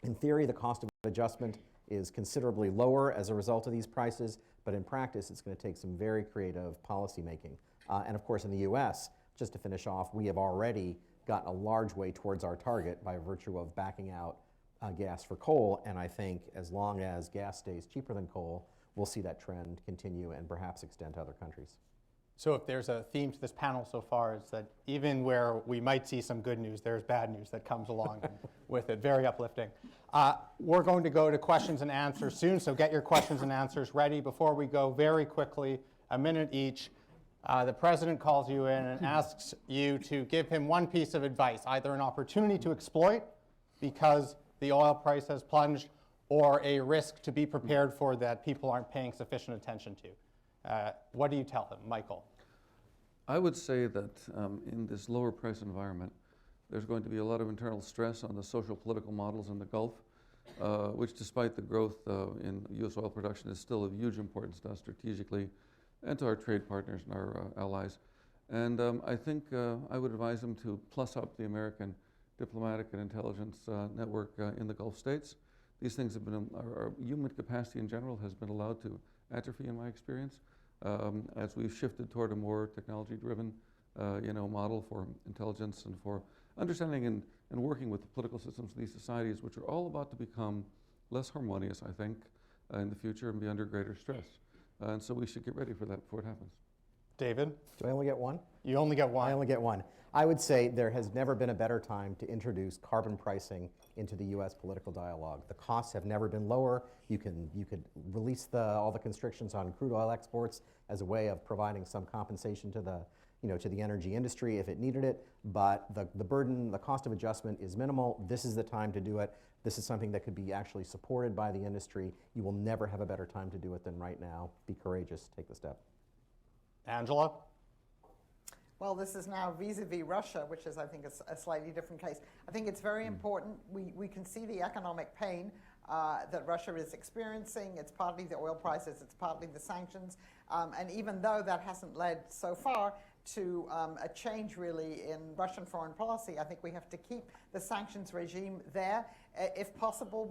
in theory, the cost of adjustment is considerably lower as a result of these prices, but in practice, it's going to take some very creative policy making. And of course, in the US, just to finish off, we have already gotten a large way towards our target by virtue of backing out gas for coal. And I think as long as gas stays cheaper than coal, we'll see that trend continue and perhaps extend to other countries. So if there's a theme to this panel so far, it's that even where we might see some good news, there's bad news that comes along with it. Very uplifting. We're going to go to questions and answers soon, so get your questions and answers ready. Before we go, very quickly, a minute each, the president calls you in and asks you to give him one piece of advice, either an opportunity to exploit because the oil price has plunged, or a risk to be prepared for that people aren't paying sufficient attention to. What do you tell him, Michael? I would say that in this lower price environment, there's going to be a lot of internal stress on the social political models in the Gulf, which despite the growth in U.S. oil production is still of huge importance to us strategically and to our trade partners and our allies. And I think I would advise them to plus up the American diplomatic and intelligence network in the Gulf states. These things have been, our human capacity in general has been allowed to atrophy in my experience as we've shifted toward a more technology-driven model for intelligence and for understanding and working with the political systems of these societies, which are all about to become less harmonious, I think, in the future and be under greater stress. And so we should get ready for that before it happens. David? Do I only get one? You only get one. I only get one. I would say there has never been a better time to introduce carbon pricing into the U.S. political dialogue. The costs have never been lower. You could release all the constrictions on crude oil exports as a way of providing some compensation to the energy industry if it needed it. But the burden, the cost of adjustment is minimal. This is the time to do it. This is something that could be actually supported by the industry. You will never have a better time to do it than right now. Be courageous. Take the step. Angela? Well, this is now vis-a-vis Russia, which is, I think, a slightly different case. I think it's very important. We can see the economic pain that Russia is experiencing. It's partly the oil prices, it's partly the sanctions. And even though that hasn't led so far to a change really in Russian foreign policy, I think we have to keep the sanctions regime there. If possible,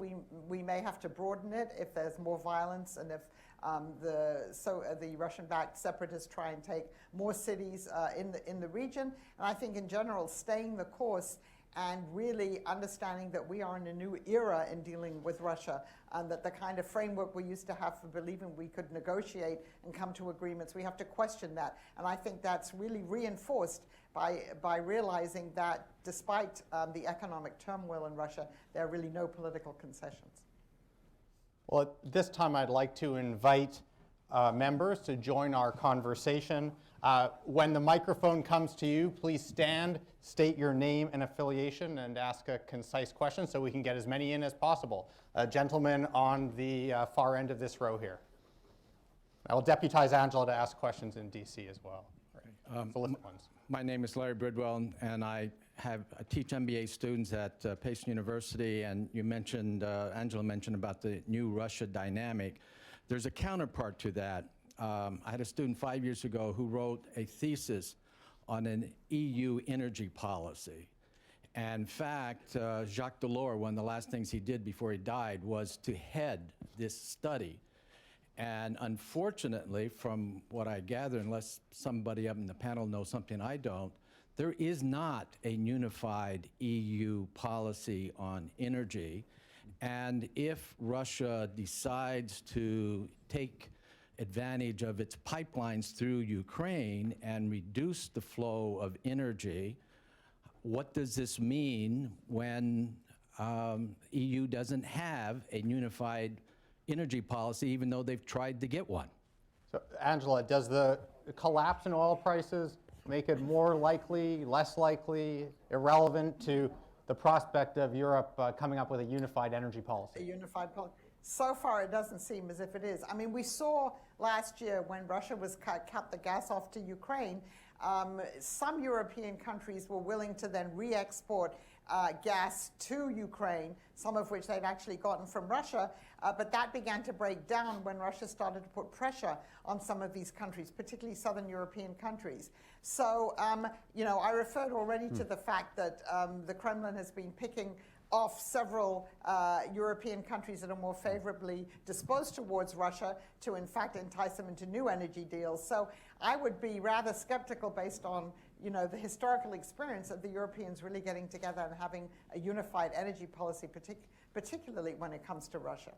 we may have to broaden it if there's more violence and if the Russian-backed separatists try and take more cities in the region. And I think in general, staying the course and really understanding that we are in a new era in dealing with Russia, and that the kind of framework we used to have for believing we could negotiate and come to agreements, we have to question that. And I think that's really reinforced by realizing that despite the economic turmoil in Russia, there are really no political concessions. Well, at this time, I'd like to invite members to join our conversation. When the microphone comes to you, please stand, state your name and affiliation, and ask a concise question so we can get as many in as possible. A gentleman on the far end of this row here. I will deputize Angela to ask questions in DC as well. Solicit ones. My name is Larry Bridwell, and I teach MBA students at Pace University, and you mentioned, Angela mentioned about the new Russia dynamic. There's a counterpart to that. I had a student 5 years ago who wrote a thesis on an EU energy policy. And in fact, Jacques Delors, one of the last things he did before he died was to head this study. And unfortunately, from what I gather, unless somebody up in the panel knows something I don't, there is not a unified EU policy on energy. And if Russia decides to take advantage of its pipelines through Ukraine and reduce the flow of energy, what does this mean when EU doesn't have a unified energy policy, even though they've tried to get one? So, Angela, does the collapse in oil prices make it more likely, less likely, irrelevant to the prospect of Europe coming up with a unified energy A policy? unified policy. So far, it doesn't seem as if it is. I mean, we saw last year when Russia was cut the gas off to Ukraine, some European countries were willing to then re-export gas to Ukraine, some of which they'd actually gotten from Russia, but that began to break down when Russia started to put pressure on some of these countries, particularly southern European countries. So, I referred already to the fact that the Kremlin has been picking off several European countries that are more favorably disposed towards Russia to, in fact, entice them into new energy deals. So I would be rather skeptical based on, the historical experience of the Europeans really getting together and having a unified energy policy, particularly when it comes to Russia.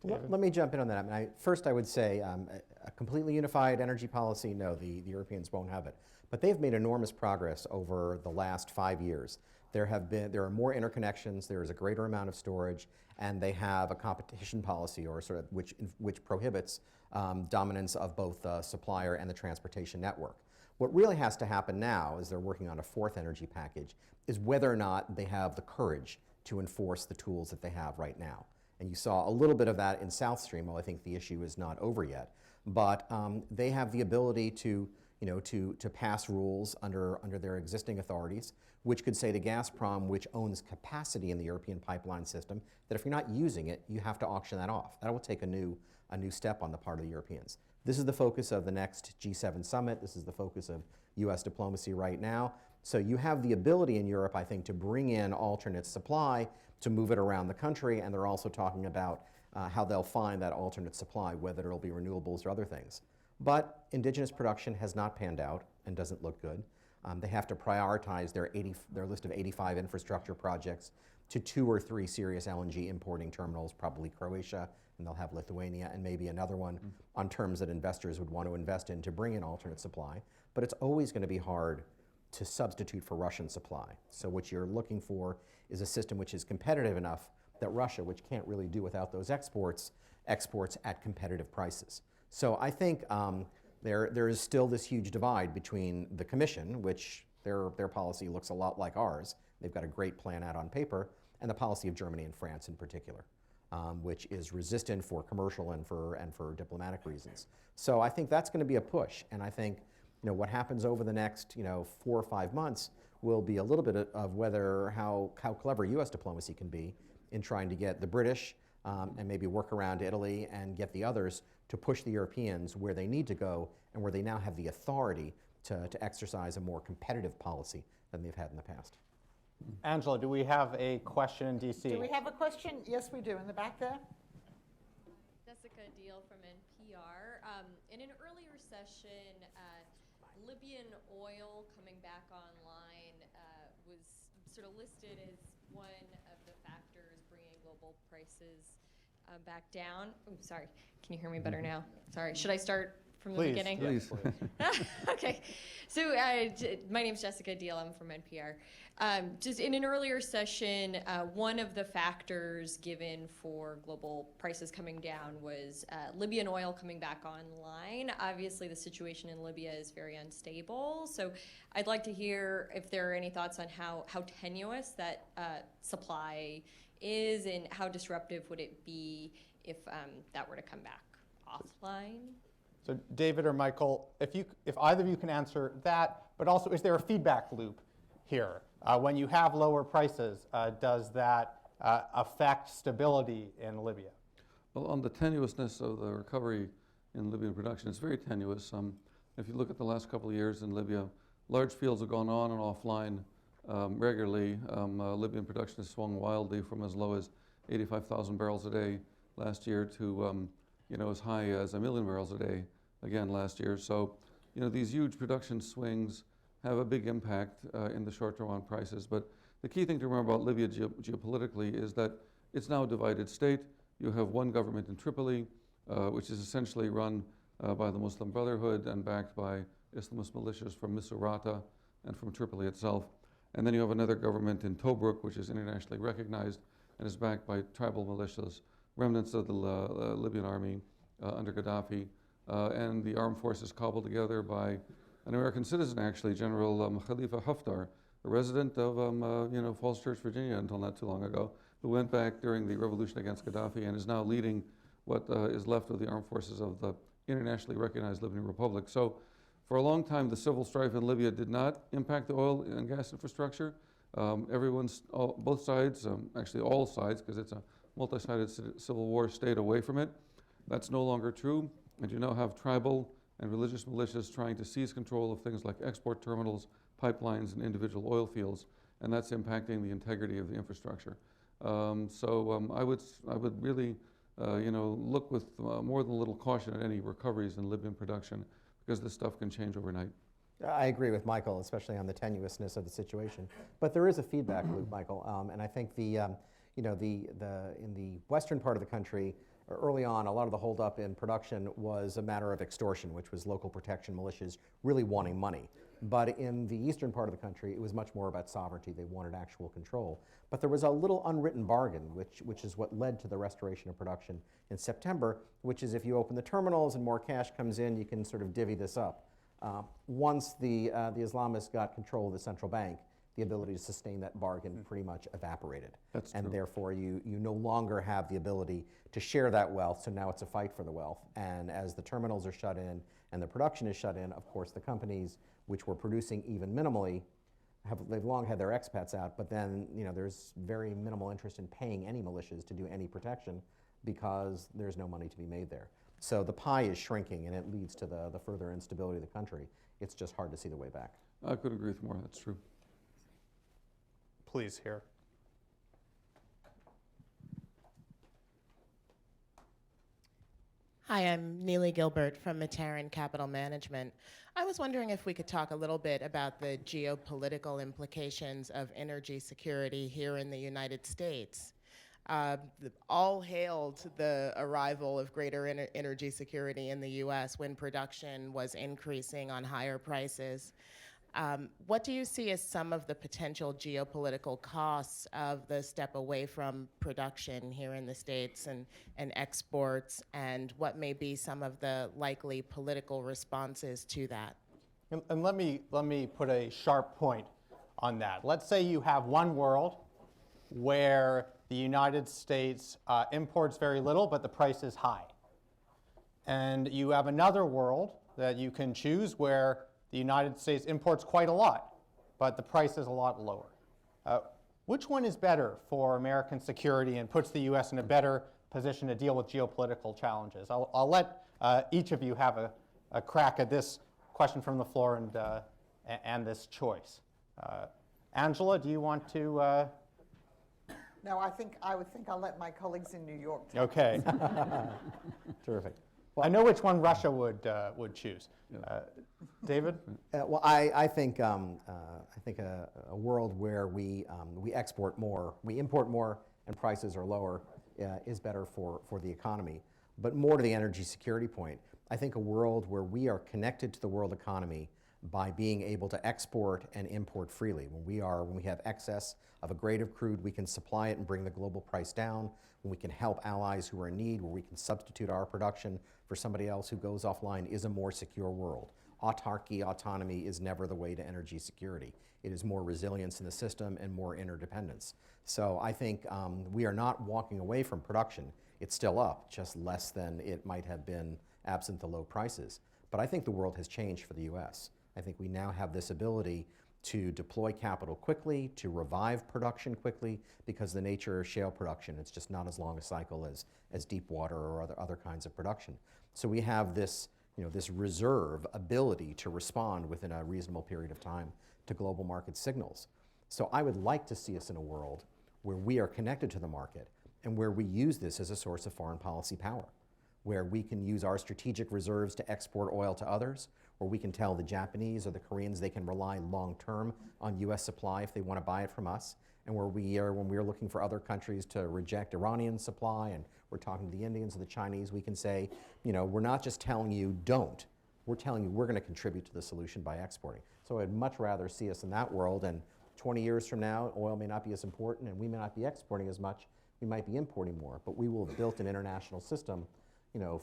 Let me jump in on that. I mean, first, I would say a completely unified energy policy, no, the Europeans won't have it. But they've made enormous progress over the last 5 years. There are more interconnections, there is a greater amount of storage, and they have a competition policy, or sort of which prohibits dominance of both the supplier and the transportation network. What really has to happen now, as they're working on a fourth energy package, is whether or not they have the courage to enforce the tools that they have right now. And you saw a little bit of that in South Stream. Well, I think the issue is not over yet, but they have the ability to pass rules under their existing authorities, which could say to Gazprom, which owns capacity in the European pipeline system, that if you're not using it, you have to auction that off. That will take a new step on the part of the Europeans. This is the focus of the next G7 summit. This is the focus of US diplomacy right now. So you have the ability in Europe, I think, to bring in alternate supply, to move it around the country, and they're also talking about how they'll find that alternate supply, whether it'll be renewables or other things. But indigenous production has not panned out and doesn't look good. They have to prioritize their list of 85 infrastructure projects to 2 or 3 serious LNG importing terminals, probably Croatia, and they'll have Lithuania and maybe another one on terms that investors would want to invest in to bring in alternate supply. But it's always going to be hard to substitute for Russian supply. So what you're looking for is a system which is competitive enough that Russia, which can't really do without those exports at competitive prices. So I think there is still this huge divide between the Commission, which their policy looks a lot like ours. They've got a great plan out on paper, and the policy of Germany and France in particular, which is resistant for commercial and for diplomatic reasons. So I think that's going to be a push, and I think what happens over the next 4 or 5 months will be a little bit of how clever U.S. diplomacy can be in trying to get the British and maybe work around Italy and get the others to push the Europeans where they need to go and where they now have the authority to exercise a more competitive policy than they've had in the past. Angela, do we have a question in D.C.? Do we have a question? Yes, we do. In the back there. Jessica Deal from NPR. In an earlier session, Libyan oil coming back online was sort of listed as one of the factors bringing global prices back down. Oh, sorry. Can you hear me better now? Sorry. Should I start from the beginning? Please. Okay. So my name's Jessica Deal. I'm from NPR. Just in an earlier session, one of the factors given for global prices coming down was Libyan oil coming back online. Obviously, the situation in Libya is very unstable. So I'd like to hear if there are any thoughts on how tenuous that supply is and how disruptive would it be if that were to come back offline? So David or Michael, if either of you can answer that, but also is there a feedback loop here? When you have lower prices, does that affect stability in Libya? Well, on the tenuousness of the recovery in Libyan production, it's very tenuous. If you look at the last couple of years in Libya, large fields have gone on and offline regularly. Libyan production has swung wildly from as low as 85,000 barrels a day last year to as high as 1 million barrels a day again last year. So these huge production swings have a big impact in the short term on prices. But the key thing to remember about Libya geopolitically is that it's now a divided state. You have one government in Tripoli, which is essentially run by the Muslim Brotherhood and backed by Islamist militias from Misurata and from Tripoli itself. And then you have another government in Tobruk, which is internationally recognized and is backed by tribal militias, remnants of the Libyan army under Gaddafi, and the armed forces cobbled together by an American citizen, actually, General Khalifa Haftar, a resident of Falls Church, Virginia, until not too long ago, who went back during the revolution against Gaddafi and is now leading what is left of the armed forces of the internationally recognized Libyan Republic. So for a long time, the civil strife in Libya did not impact the oil and gas infrastructure. Both sides, actually all sides, because it's a multi-sided civil war, stayed away from it. That's no longer true, and you now have tribal and religious militias trying to seize control of things like export terminals, pipelines, and individual oil fields, and that's impacting the integrity of the infrastructure. I would really, look with more than a little caution at any recoveries in Libyan production, because this stuff can change overnight. I agree with Michael, especially on the tenuousness of the situation. But there is a feedback loop, Michael, and I think in the western part of the country, early on, a lot of the holdup in production was a matter of extortion, which was local protection militias really wanting money. But in the eastern part of the country, it was much more about sovereignty. They wanted actual control. But there was a little unwritten bargain, which is what led to the restoration of production in September, which is if you open the terminals and more cash comes in, you can sort of divvy this up. Once the Islamists got control of the central bank, the ability to sustain that bargain pretty much evaporated. That's and true. Therefore, you no longer have the ability to share that wealth, so now it's a fight for the wealth. And as the terminals are shut in and the production is shut in, of course, the companies which were producing even minimally, they've long had their expats out, but then there's very minimal interest in paying any militias to do any protection because there's no money to be made there. So the pie is shrinking, and it leads to the further instability of the country. It's just hard to see the way back. I couldn't agree with more, that's true. Please, here. Hi, I'm Neely Gilbert from Matarin Capital Management. I was wondering if we could talk a little bit about the geopolitical implications of energy security here in the United States. All hailed the arrival of greater energy security in the U.S. when production was increasing on higher prices. What do you see as some of the potential geopolitical costs of the step away from production here in the States and exports, and what may be some of the likely political responses to that? And let me put a sharp point on that. Let's say you have one world where the United States imports very little, but the price is high. And you have another world that you can choose where the United States imports quite a lot, but the price is a lot lower. Which one is better for American security and puts the U.S. in a better position to deal with geopolitical challenges? I'll let each of you have a crack at this question from the floor and this choice. Angela, do you want to? No, I would think I'll let my colleagues in New York take Okay. Terrific. I know which one Russia would choose. David? Well, I think a world where we export more, we import more, and prices are lower is better for the economy. But more to the energy security point, I think a world where we are connected to the world economy by being able to export and import freely. When we have excess of a grade of crude, we can supply it and bring the global price down. When we can help allies who are in need, where we can substitute our production for somebody else who goes offline, is a more secure world. Autarky, autonomy is never the way to energy security. It is more resilience in the system and more interdependence. So I think we are not walking away from production. It's still up, just less than it might have been absent the low prices. But I think the world has changed for the US. I think we now have this ability to deploy capital quickly, to revive production quickly, because the nature of shale production, it's just not as long a cycle as deep water or other kinds of production. So we have this, this reserve ability to respond within a reasonable period of time to global market signals. So I would like to see us in a world where we are connected to the market and where we use this as a source of foreign policy power, where we can use our strategic reserves to export oil to others, where we can tell the Japanese or the Koreans they can rely long-term on US supply if they want to buy it from us, and where when we are looking for other countries to reject Iranian supply and we're talking to the Indians or the Chinese, we can say, we're not just telling you don't, we're telling you we're going to contribute to the solution by exporting. So I'd much rather see us in that world, and 20 years from now, oil may not be as important and we may not be exporting as much, we might be importing more, but we will have built an international system,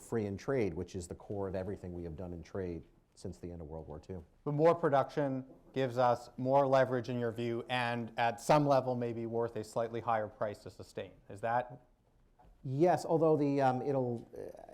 free in trade, which is the core of everything we have done in trade since the end of World War II. But more production gives us more leverage in your view, and at some level maybe worth a slightly higher price to sustain. Is that? Yes, although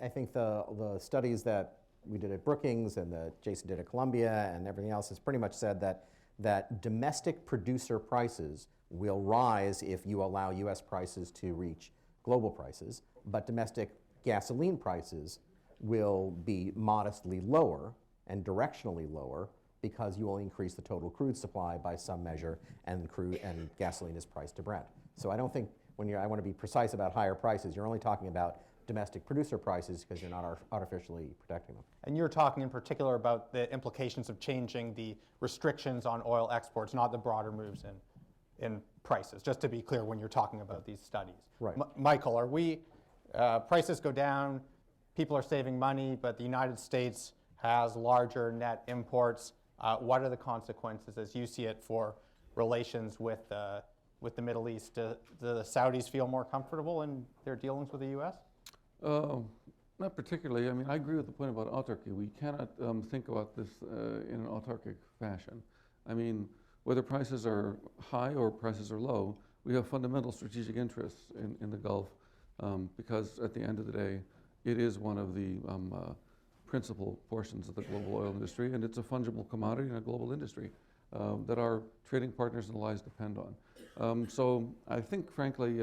I think the studies that we did at Brookings and that Jason did at Columbia and everything else has pretty much said that domestic producer prices will rise if you allow U.S. prices to reach global prices, but domestic gasoline prices will be modestly lower and directionally lower because you will increase the total crude supply by some measure, and gasoline is priced to Brent. So I don't think I want to be precise about higher prices, you're only talking about domestic producer prices because you're not artificially protecting them. And you're talking in particular about the implications of changing the restrictions on oil exports, not the broader moves in prices, just to be clear when you're talking about these studies. Right. Michael, prices go down, people are saving money, but the United States has larger net imports. What are the consequences as you see it for relations with the Middle East? Do the Saudis feel more comfortable in their dealings with the U.S.? Not particularly. I mean, I agree with the point about autarky. We cannot think about this in an autarkic fashion. I mean, whether prices are high or prices are low, we have fundamental strategic interests in the Gulf because at the end of the day, it is one of the principal portions of the global oil industry, and it's a fungible commodity in a global industry that our trading partners and allies depend on. So I think, frankly,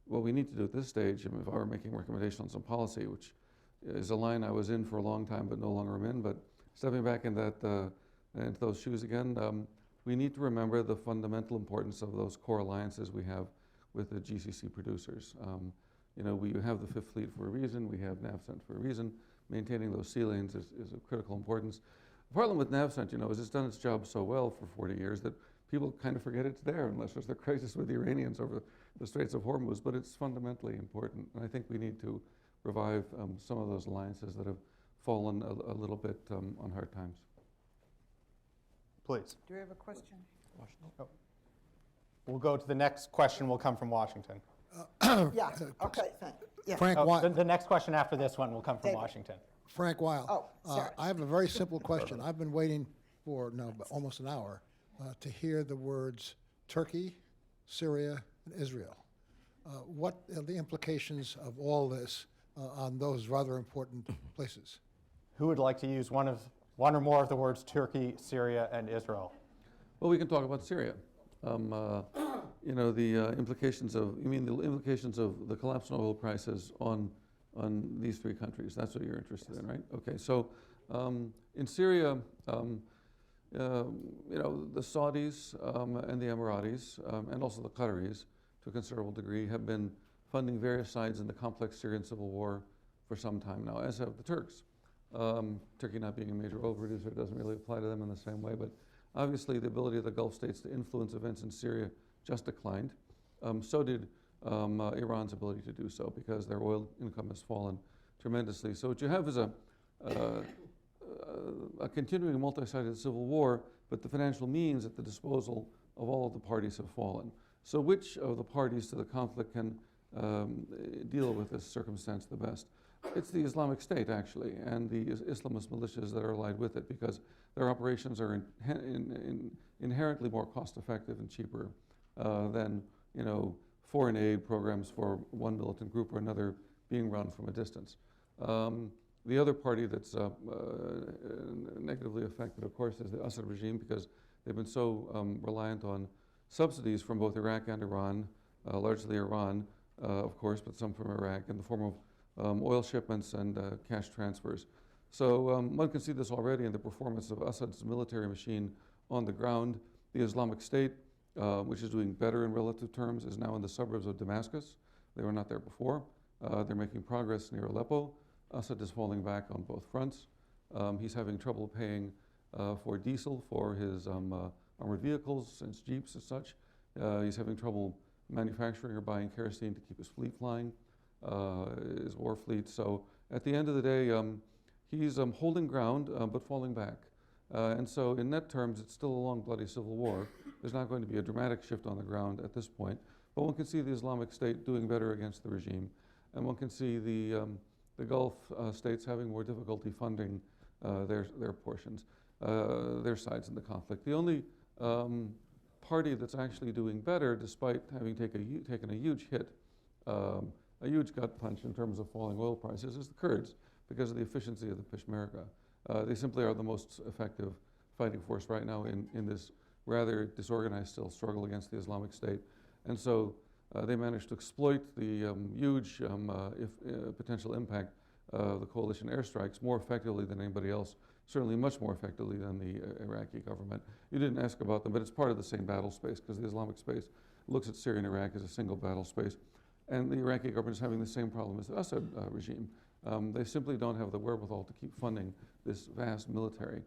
what we need to do at this stage, if I were making recommendations on policy, which is a line I was in for a long time but no longer am in, but stepping back into those shoes again, we need to remember the fundamental importance of those core alliances we have with the GCC producers. We have the Fifth Fleet for a reason, we have NAVCENT for a reason. Maintaining those sea lanes is of critical importance. The problem with NAVCENT, is it's done its job so well for 40 years that people kind of forget it's there unless there's the crisis with the Iranians over the Straits of Hormuz, but it's fundamentally important. And I think we need to revive some of those alliances that have fallen a little bit on hard times. Please. Do we have a question? Oh. We'll go to the next question will come from Washington. Yeah, okay, thanks. Yeah. Frank Oh, Weil. the next question after this one will come from David. Washington. Frank Weil. Oh, sorry. I have a very simple question. I've been waiting for almost an hour to hear the words Turkey, Syria, and Israel. What are the implications of all this on those rather important places? Who would like to use one or more of the words Turkey, Syria, and Israel? Well, we can talk about Syria. The implications of the collapse in oil prices on these three countries. That's what you're interested in, right? Okay, so in Syria, the Saudis and the Emiratis and also the Qataris, to a considerable degree, have been funding various sides in the complex Syrian civil war for some time now, as have the Turks. Turkey not being a major oil producer doesn't really apply to them in the same way, but obviously the ability of the Gulf states to influence events in Syria just declined. So did Iran's ability to do so because their oil income has fallen tremendously. So what you have is a continuing multi-sided civil war, but the financial means at the disposal of all of the parties have fallen. So which of the parties to the conflict can deal with this circumstance the best? It's the Islamic State, actually, and the Islamist militias that are allied with it, because their operations are inherently more cost-effective and cheaper than foreign aid programs for one militant group or another being run from a distance. The other party that's negatively affected, of course, is the Assad regime, because they've been so reliant on subsidies from both Iraq and Iran, largely Iran, of course, but some from Iraq, in the form of oil shipments and cash transfers. So one can see this already in the performance of Assad's military machine on the ground. The Islamic State, which is doing better in relative terms, is now in the suburbs of Damascus. They were not there before. They're making progress near Aleppo. Assad is falling back on both fronts. He's having trouble paying for diesel for his armored vehicles, since Jeeps and such. He's having trouble manufacturing or buying kerosene to keep his fleet flying, his war fleet. So at the end of the day, he's holding ground but falling back. And so in net terms, it's still a long, bloody civil war. There's not going to be a dramatic shift on the ground at this point, but one can see the Islamic State doing better against the regime, and one can see the Gulf states having more difficulty funding their portions, their sides in the conflict. The only party that's actually doing better, despite having taken a huge hit, a huge gut punch in terms of falling oil prices, is the Kurds, because of the efficiency of the Peshmerga. They simply are the most effective fighting force right now in this rather disorganized still struggle against the Islamic State. And so they managed to exploit the huge potential impact of the coalition airstrikes more effectively than anybody else, certainly much more effectively than the Iraqi government. You didn't ask about them, but it's part of the same battle space, because the Islamic space looks at Syria and Iraq as a single battle space. And the Iraqi government is having the same problem as the Assad regime. They simply don't have the wherewithal to keep funding this vast military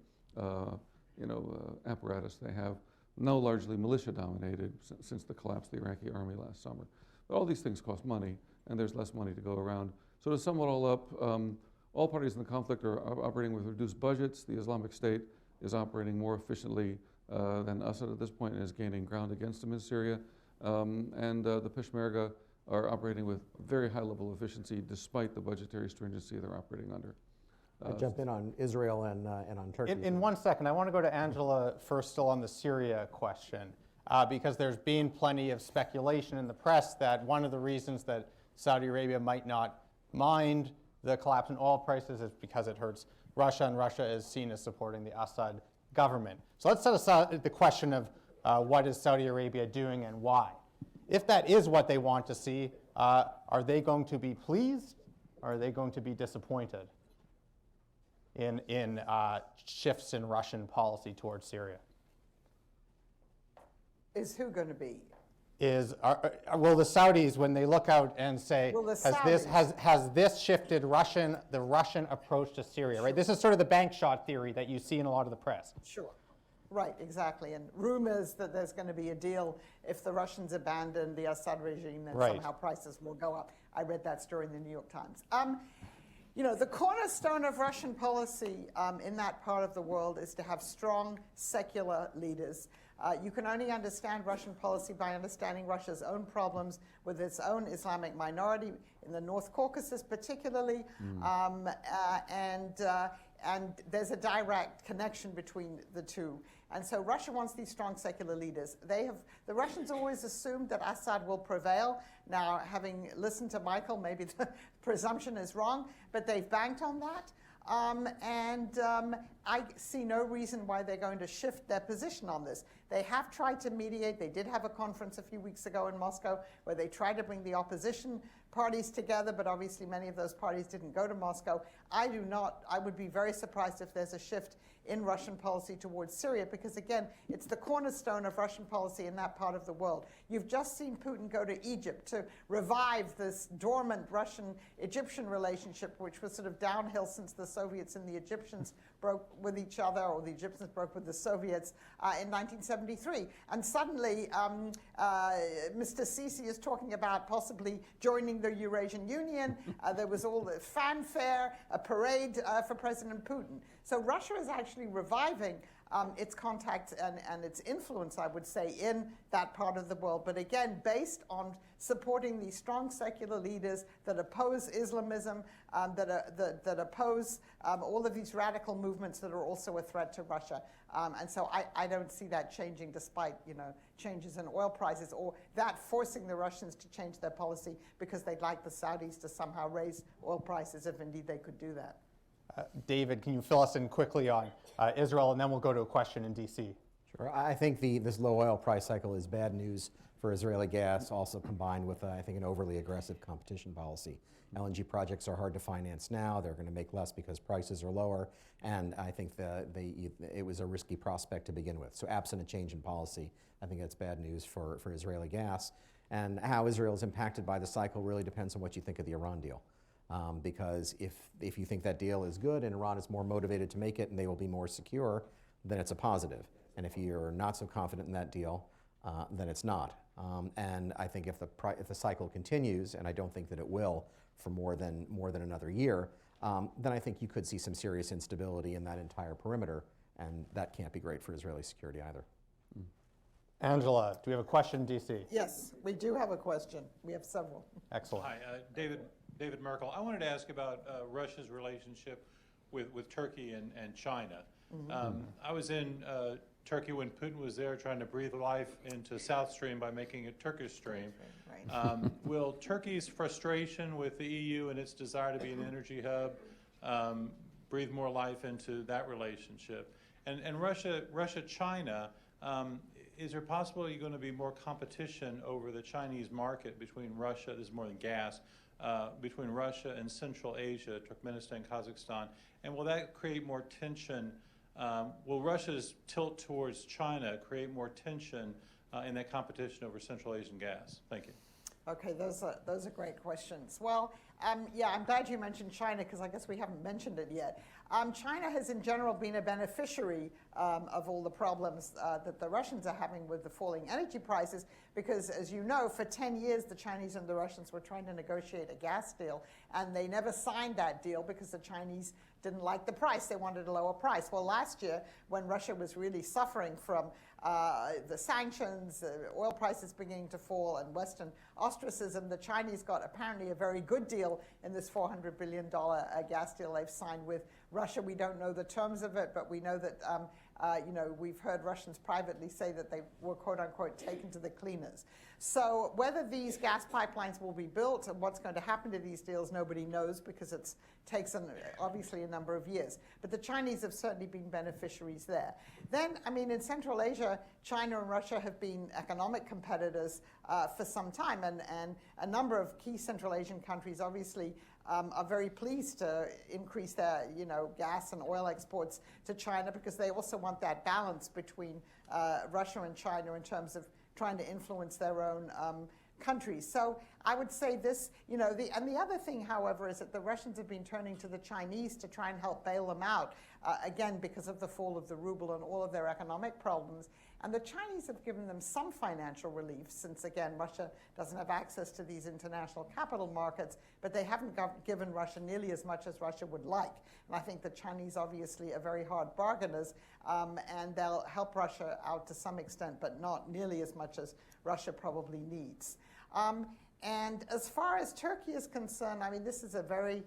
apparatus they have, now largely militia-dominated since the collapse of the Iraqi army last summer. But all these things cost money, and there's less money to go around. So to sum it all up, all parties in the conflict are operating with reduced budgets. The Islamic State is operating more efficiently than Assad at this point and is gaining ground against them in Syria. And the Peshmerga are operating with very high level of efficiency despite the budgetary stringency they're operating under. I'll jump in on Israel and on Turkey. In 1 second, I want to go to Angela first, still on the Syria question, because there's been plenty of speculation in the press that one of the reasons that Saudi Arabia might not mind the collapse in oil prices is because it hurts Russia, and Russia is seen as supporting the Assad government. So let's set aside the question of what is Saudi Arabia doing and why. If that is what they want to see, are they going to be pleased, or are they going to be disappointed in shifts in Russian policy towards Syria? Is who going to be? Will the Saudis, when they look out and say, Will the has this shifted the Russian approach to Syria? Right. This is sort of the bank shot theory that you see in a lot of the press. Sure. Right, exactly. And rumors that there's going to be a deal if the Russians abandon the Assad regime, then somehow prices will go up. I read that story in the New York Times. The cornerstone of Russian policy in that part of the world is to have strong secular leaders. You can only understand Russian policy by understanding Russia's own problems with its own Islamic minority in the North Caucasus particularly, and there's a direct connection between the two. And so Russia wants these strong secular leaders. The Russians always assumed that Assad will prevail. Now, having listened to Michael, maybe the presumption is wrong, but they've banked on that. I see no reason why they're going to shift their position on this. They have tried to mediate. They did have a conference a few weeks ago in Moscow where they tried to bring the opposition parties together, but obviously many of those parties didn't go to Moscow. I would be very surprised if there's a shift in Russian policy towards Syria, because again, it's the cornerstone of Russian policy in that part of the world. You've just seen Putin go to Egypt to revive this dormant Russian-Egyptian relationship, which was sort of downhill since the Soviets and the Egyptians broke with each other, or the Egyptians broke with the Soviets in 1973. And suddenly, Mr. Sisi is talking about possibly joining the Eurasian Union. There was all the fanfare, a parade for President Putin. So Russia is actually reviving its contacts and its influence, I would say, in that part of the world. But again, based on supporting these strong secular leaders that oppose Islamism, that oppose all of these radical movements that are also a threat to Russia. And so I don't see that changing despite changes in oil prices, or that forcing the Russians to change their policy because they'd like the Saudis to somehow raise oil prices if indeed they could do that. David, can you fill us in quickly on Israel, and then we'll go to a question in D.C. Sure. I think this low oil price cycle is bad news for Israeli gas, also combined with, I think, an overly aggressive competition policy. LNG projects are hard to finance now. They're going to make less because prices are lower, and I think it was a risky prospect to begin with. So absent a change in policy, I think that's bad news for Israeli gas. And how Israel is impacted by the cycle really depends on what you think of the Iran deal. Because if you think that deal is good and Iran is more motivated to make it and they will be more secure, then it's a positive. And if you're not so confident in that deal, then it's not. And I think if the cycle continues, and I don't think that it will for more than another year, then I think you could see some serious instability in that entire perimeter, and that can't be great for Israeli security either. Angela, do we have a question in D.C.? Yes, we do have a question. We have several. Excellent. Hi, David Merkel. I wanted to ask about Russia's relationship with Turkey and China. I was in Turkey when Putin was there trying to breathe life into South Stream by making it Turkish Stream. Right. Will Turkey's frustration with the EU and its desire to be an energy hub breathe more life into that relationship? And Russia-China, is there possibly going to be more competition over the Chinese market between Russia, this is more than gas, between Russia and Central Asia, Turkmenistan, Kazakhstan, and will that create more tension? Will Russia's tilt towards China create more tension in that competition over Central Asian gas? Thank you. Okay, those are great questions. Well, yeah, I'm glad you mentioned China because I guess we haven't mentioned it yet. China has in general been a beneficiary of all the problems that the Russians are having with the falling energy prices because, as you know, for 10 years the Chinese and the Russians were trying to negotiate a gas deal and they never signed that deal because the Chinese didn't like the price. They wanted a lower price. Well, last year when Russia was really suffering from the sanctions, oil prices beginning to fall, and Western ostracism, the Chinese got apparently a very good deal in this $400 billion gas deal they've signed with Russia. We don't know the terms of it, but we know that we've heard Russians privately say that they were quote unquote taken to the cleaners. So whether these gas pipelines will be built and what's going to happen to these deals, nobody knows because it takes obviously a number of years. But the Chinese have certainly been beneficiaries there. Then, I mean, in Central Asia, China and Russia have been economic competitors for some time, and a number of key Central Asian countries obviously are very pleased to increase their, gas and oil exports to China because they also want that balance between Russia and China in terms of trying to influence their own countries. So I would say this, and the other thing, however, is that the Russians have been turning to the Chinese to try and help bail them out, again, because of the fall of the ruble and all of their economic problems. And the Chinese have given them some financial relief since, again, Russia doesn't have access to these international capital markets, but they haven't given Russia nearly as much as Russia would like. And I think the Chinese obviously are very hard bargainers, and they'll help Russia out to some extent, but not nearly as much as Russia probably needs. And as far as Turkey is concerned, I mean, this is a very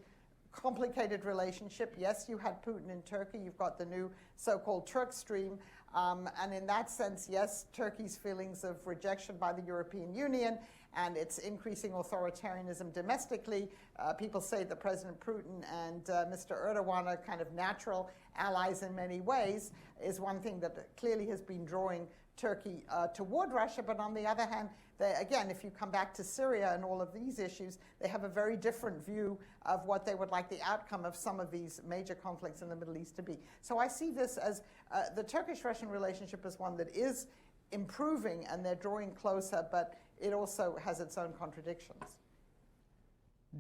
complicated relationship. Yes, you had Putin in Turkey. You've got the new so-called Turk Stream. And in that sense, yes, Turkey's feelings of rejection by the European Union and its increasing authoritarianism domestically. People say that President Putin and Mr. Erdogan are kind of natural allies in many ways, is one thing that clearly has been drawing Turkey toward Russia. But on the other hand, again, if you come back to Syria and all of these issues, they have a very different view of what they would like the outcome of some of these major conflicts in the Middle East to be. So I see this as the Turkish-Russian relationship as one that is improving and they're drawing closer, but it also has its own contradictions.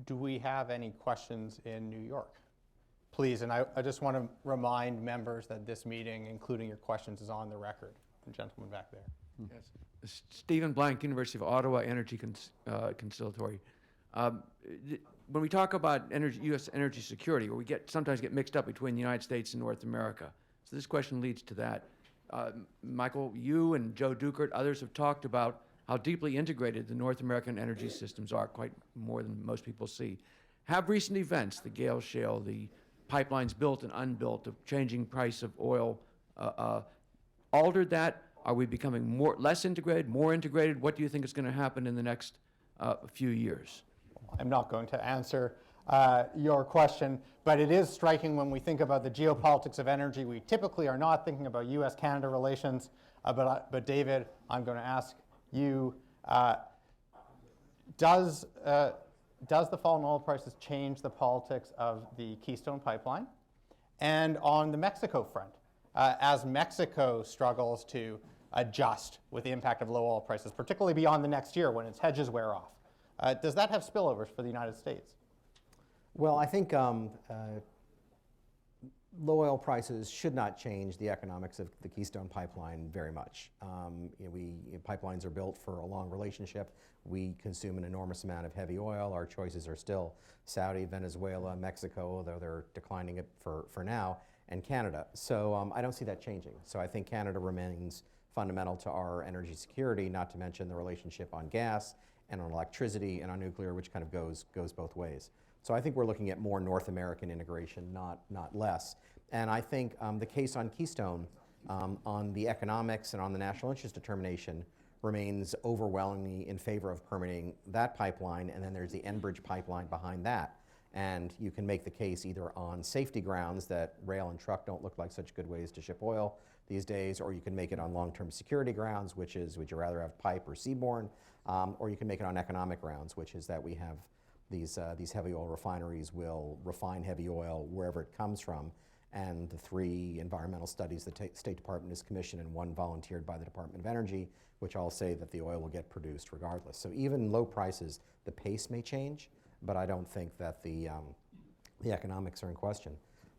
Do we have any questions in New York? Please, and I just want to remind members that this meeting, including your questions, is on the record. The gentleman back there. Yes. Stephen Blank, University of Ottawa Energy Consultatory. When we talk about U.S. energy security, or we sometimes get mixed up between the United States and North America. So this question leads to that. Michael, you and Joe Dukert, others have talked about how deeply integrated the North American energy systems are, quite more than most people see. Have recent events, the Gale Shale, the pipelines built and unbuilt, the changing price of oil, altered that? Are we becoming less integrated, more integrated? What do you think is going to happen in the next few years? I'm not going to answer your question, but it is striking when we think about the geopolitics of energy. We typically are not thinking about U.S.-Canada relations, but David, I'm going to ask you, does the fall in oil prices change the politics of the Keystone Pipeline? And on the Mexico front, as Mexico struggles to adjust with the impact of low oil prices, particularly beyond the next year when its hedges wear off, does that have spillovers for the United States? Well, I think low oil prices should not change the economics of the Keystone Pipeline very much. Pipelines are built for a long relationship. We consume an enormous amount of heavy oil. Our choices are still Saudi, Venezuela, Mexico, although they're declining it for now, and Canada. So I don't see that changing. So I think Canada remains fundamental to our energy security, not to mention the relationship on gas and on electricity and on nuclear, which kind of goes both ways. So I think we're looking at more North American integration, not less. And I think the case on Keystone, on the economics and on the national interest determination, remains overwhelmingly in favor of permitting that pipeline, and then there's the Enbridge pipeline behind that. And you can make the case either on safety grounds that rail and truck don't look like such good ways to ship oil these days, or you can make it on long-term security grounds, which is would you rather have pipe or seaborne, or you can make it on economic grounds, which is that we have these heavy oil refineries will refine heavy oil wherever it comes from. And the 3 environmental studies the State Department has commissioned and 1 volunteered by the Department of Energy, which all say that the oil will get produced regardless. So even low prices, the pace may change, but I don't think that the economics are in question.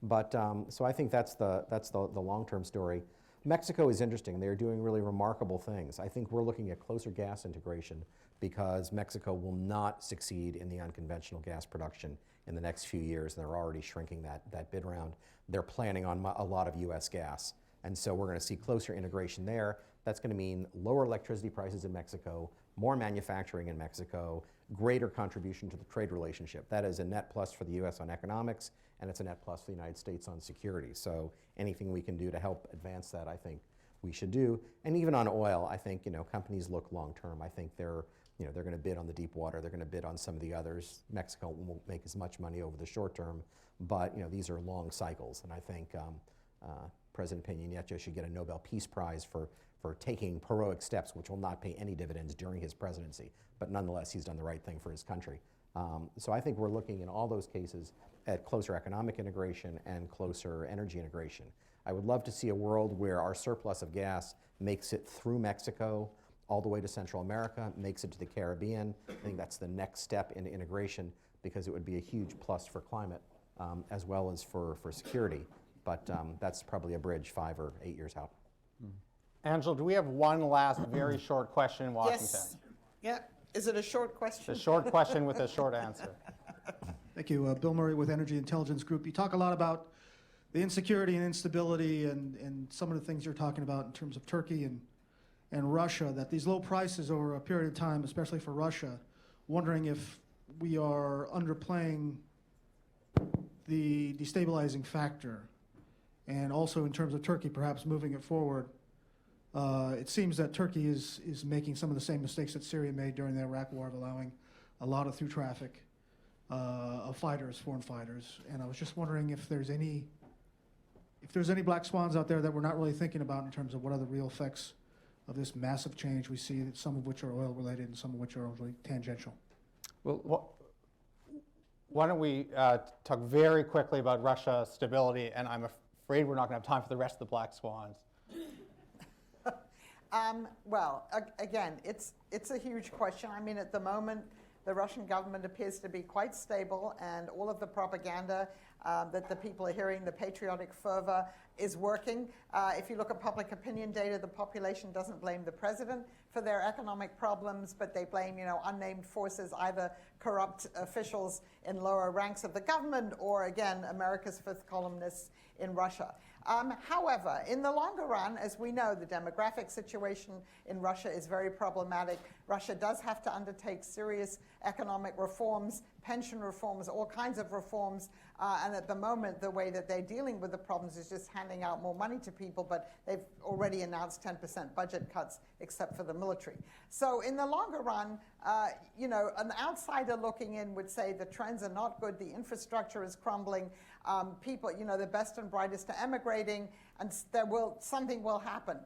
But so I think that's the long-term story. Mexico is interesting. They're doing really remarkable things. I think we're looking at closer gas integration because Mexico will not succeed in the unconventional gas production in the next few years, and they're already shrinking that bid round. They're planning on a lot of U.S. gas, and so we're going to see closer integration there. That's going to mean lower electricity prices in Mexico, more manufacturing in Mexico, greater contribution to the trade relationship. That is a net plus for the U.S. on economics, and it's a net plus for the United States on security. So anything we can do to help advance that, I think we should do. And even on oil, I think companies look long term. I think they're going to bid on the deep water. They're going to bid on some of the others. Mexico won't make as much money over the short term, but these are long cycles. And I think President Peña Nieto should get a Nobel Peace Prize for taking heroic steps, which will not pay any dividends during his presidency. But nonetheless, he's done the right thing for his country. So I think we're looking in all those cases at closer economic integration and closer energy integration. I would love to see a world where our surplus of gas makes it through Mexico all the way to Central America, makes it to the Caribbean. I think that's the next step in integration because it would be a huge plus for climate as well as for security. But that's probably a bridge 5 or 8 years out. Angela, do we have one last very short question in Washington? Yes. Yeah. Is it a short question? It's a short question with a short answer. Thank you. Bill Murray with Energy Intelligence Group. You talk a lot about the insecurity and instability and some of the things you're talking about in terms of Turkey and Russia, that these low prices over a period of time, especially for Russia, wondering if we are underplaying the destabilizing factor. And also in terms of Turkey, perhaps moving it forward, it seems that Turkey is making some of the same mistakes that Syria made during the Iraq War of allowing a lot of through traffic of fighters, foreign fighters. And I was just wondering if there's any black swans out there that we're not really thinking about in terms of what are the real effects of this massive change we see, some of which are oil related and some of which are only tangential. Well, why don't we talk very quickly about Russia stability, and I'm afraid we're not going to have time for the rest of the black swans. Well, again, it's a huge question. I mean, at the moment, the Russian government appears to be quite stable, and all of the propaganda that the people are hearing, the patriotic fervor, is working. If you look at public opinion data, the population doesn't blame the president for their economic problems, but they blame, unnamed forces, either corrupt officials in lower ranks of the government or, again, America's fifth columnists in Russia. However, in the longer run, as we know, the demographic situation in Russia is very problematic. Russia does have to undertake serious economic reforms, pension reforms, all kinds of reforms. And at the moment, the way that they're dealing with the problems is just handing out more money to people, but they've already announced 10% budget cuts, except for the military. So in the longer run, an outsider looking in would say the trends are not good, the infrastructure is crumbling, people, the best and brightest are emigrating, and something will happen.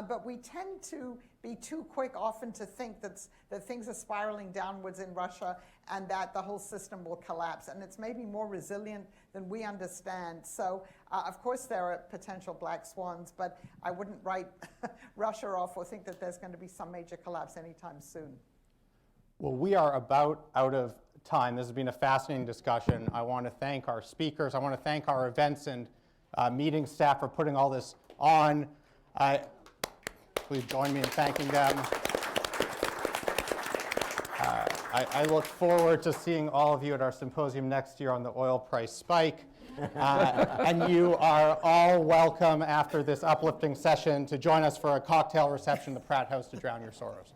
But we tend to be too quick often to think that things are spiraling downwards in Russia and that the whole system will collapse. And it's maybe more resilient than we understand. So, of course, there are potential black swans, but I wouldn't write Russia off or think that there's going to be some major collapse anytime soon. Well, we are about out of time. This has been a fascinating discussion. I want to thank our speakers. I want to thank our events and meeting staff for putting all this on. Please join me in thanking them. I look forward to seeing all of you at our symposium next year on the oil price spike. And you are all welcome after this uplifting session to join us for a cocktail reception at the Pratt House to drown your sorrows.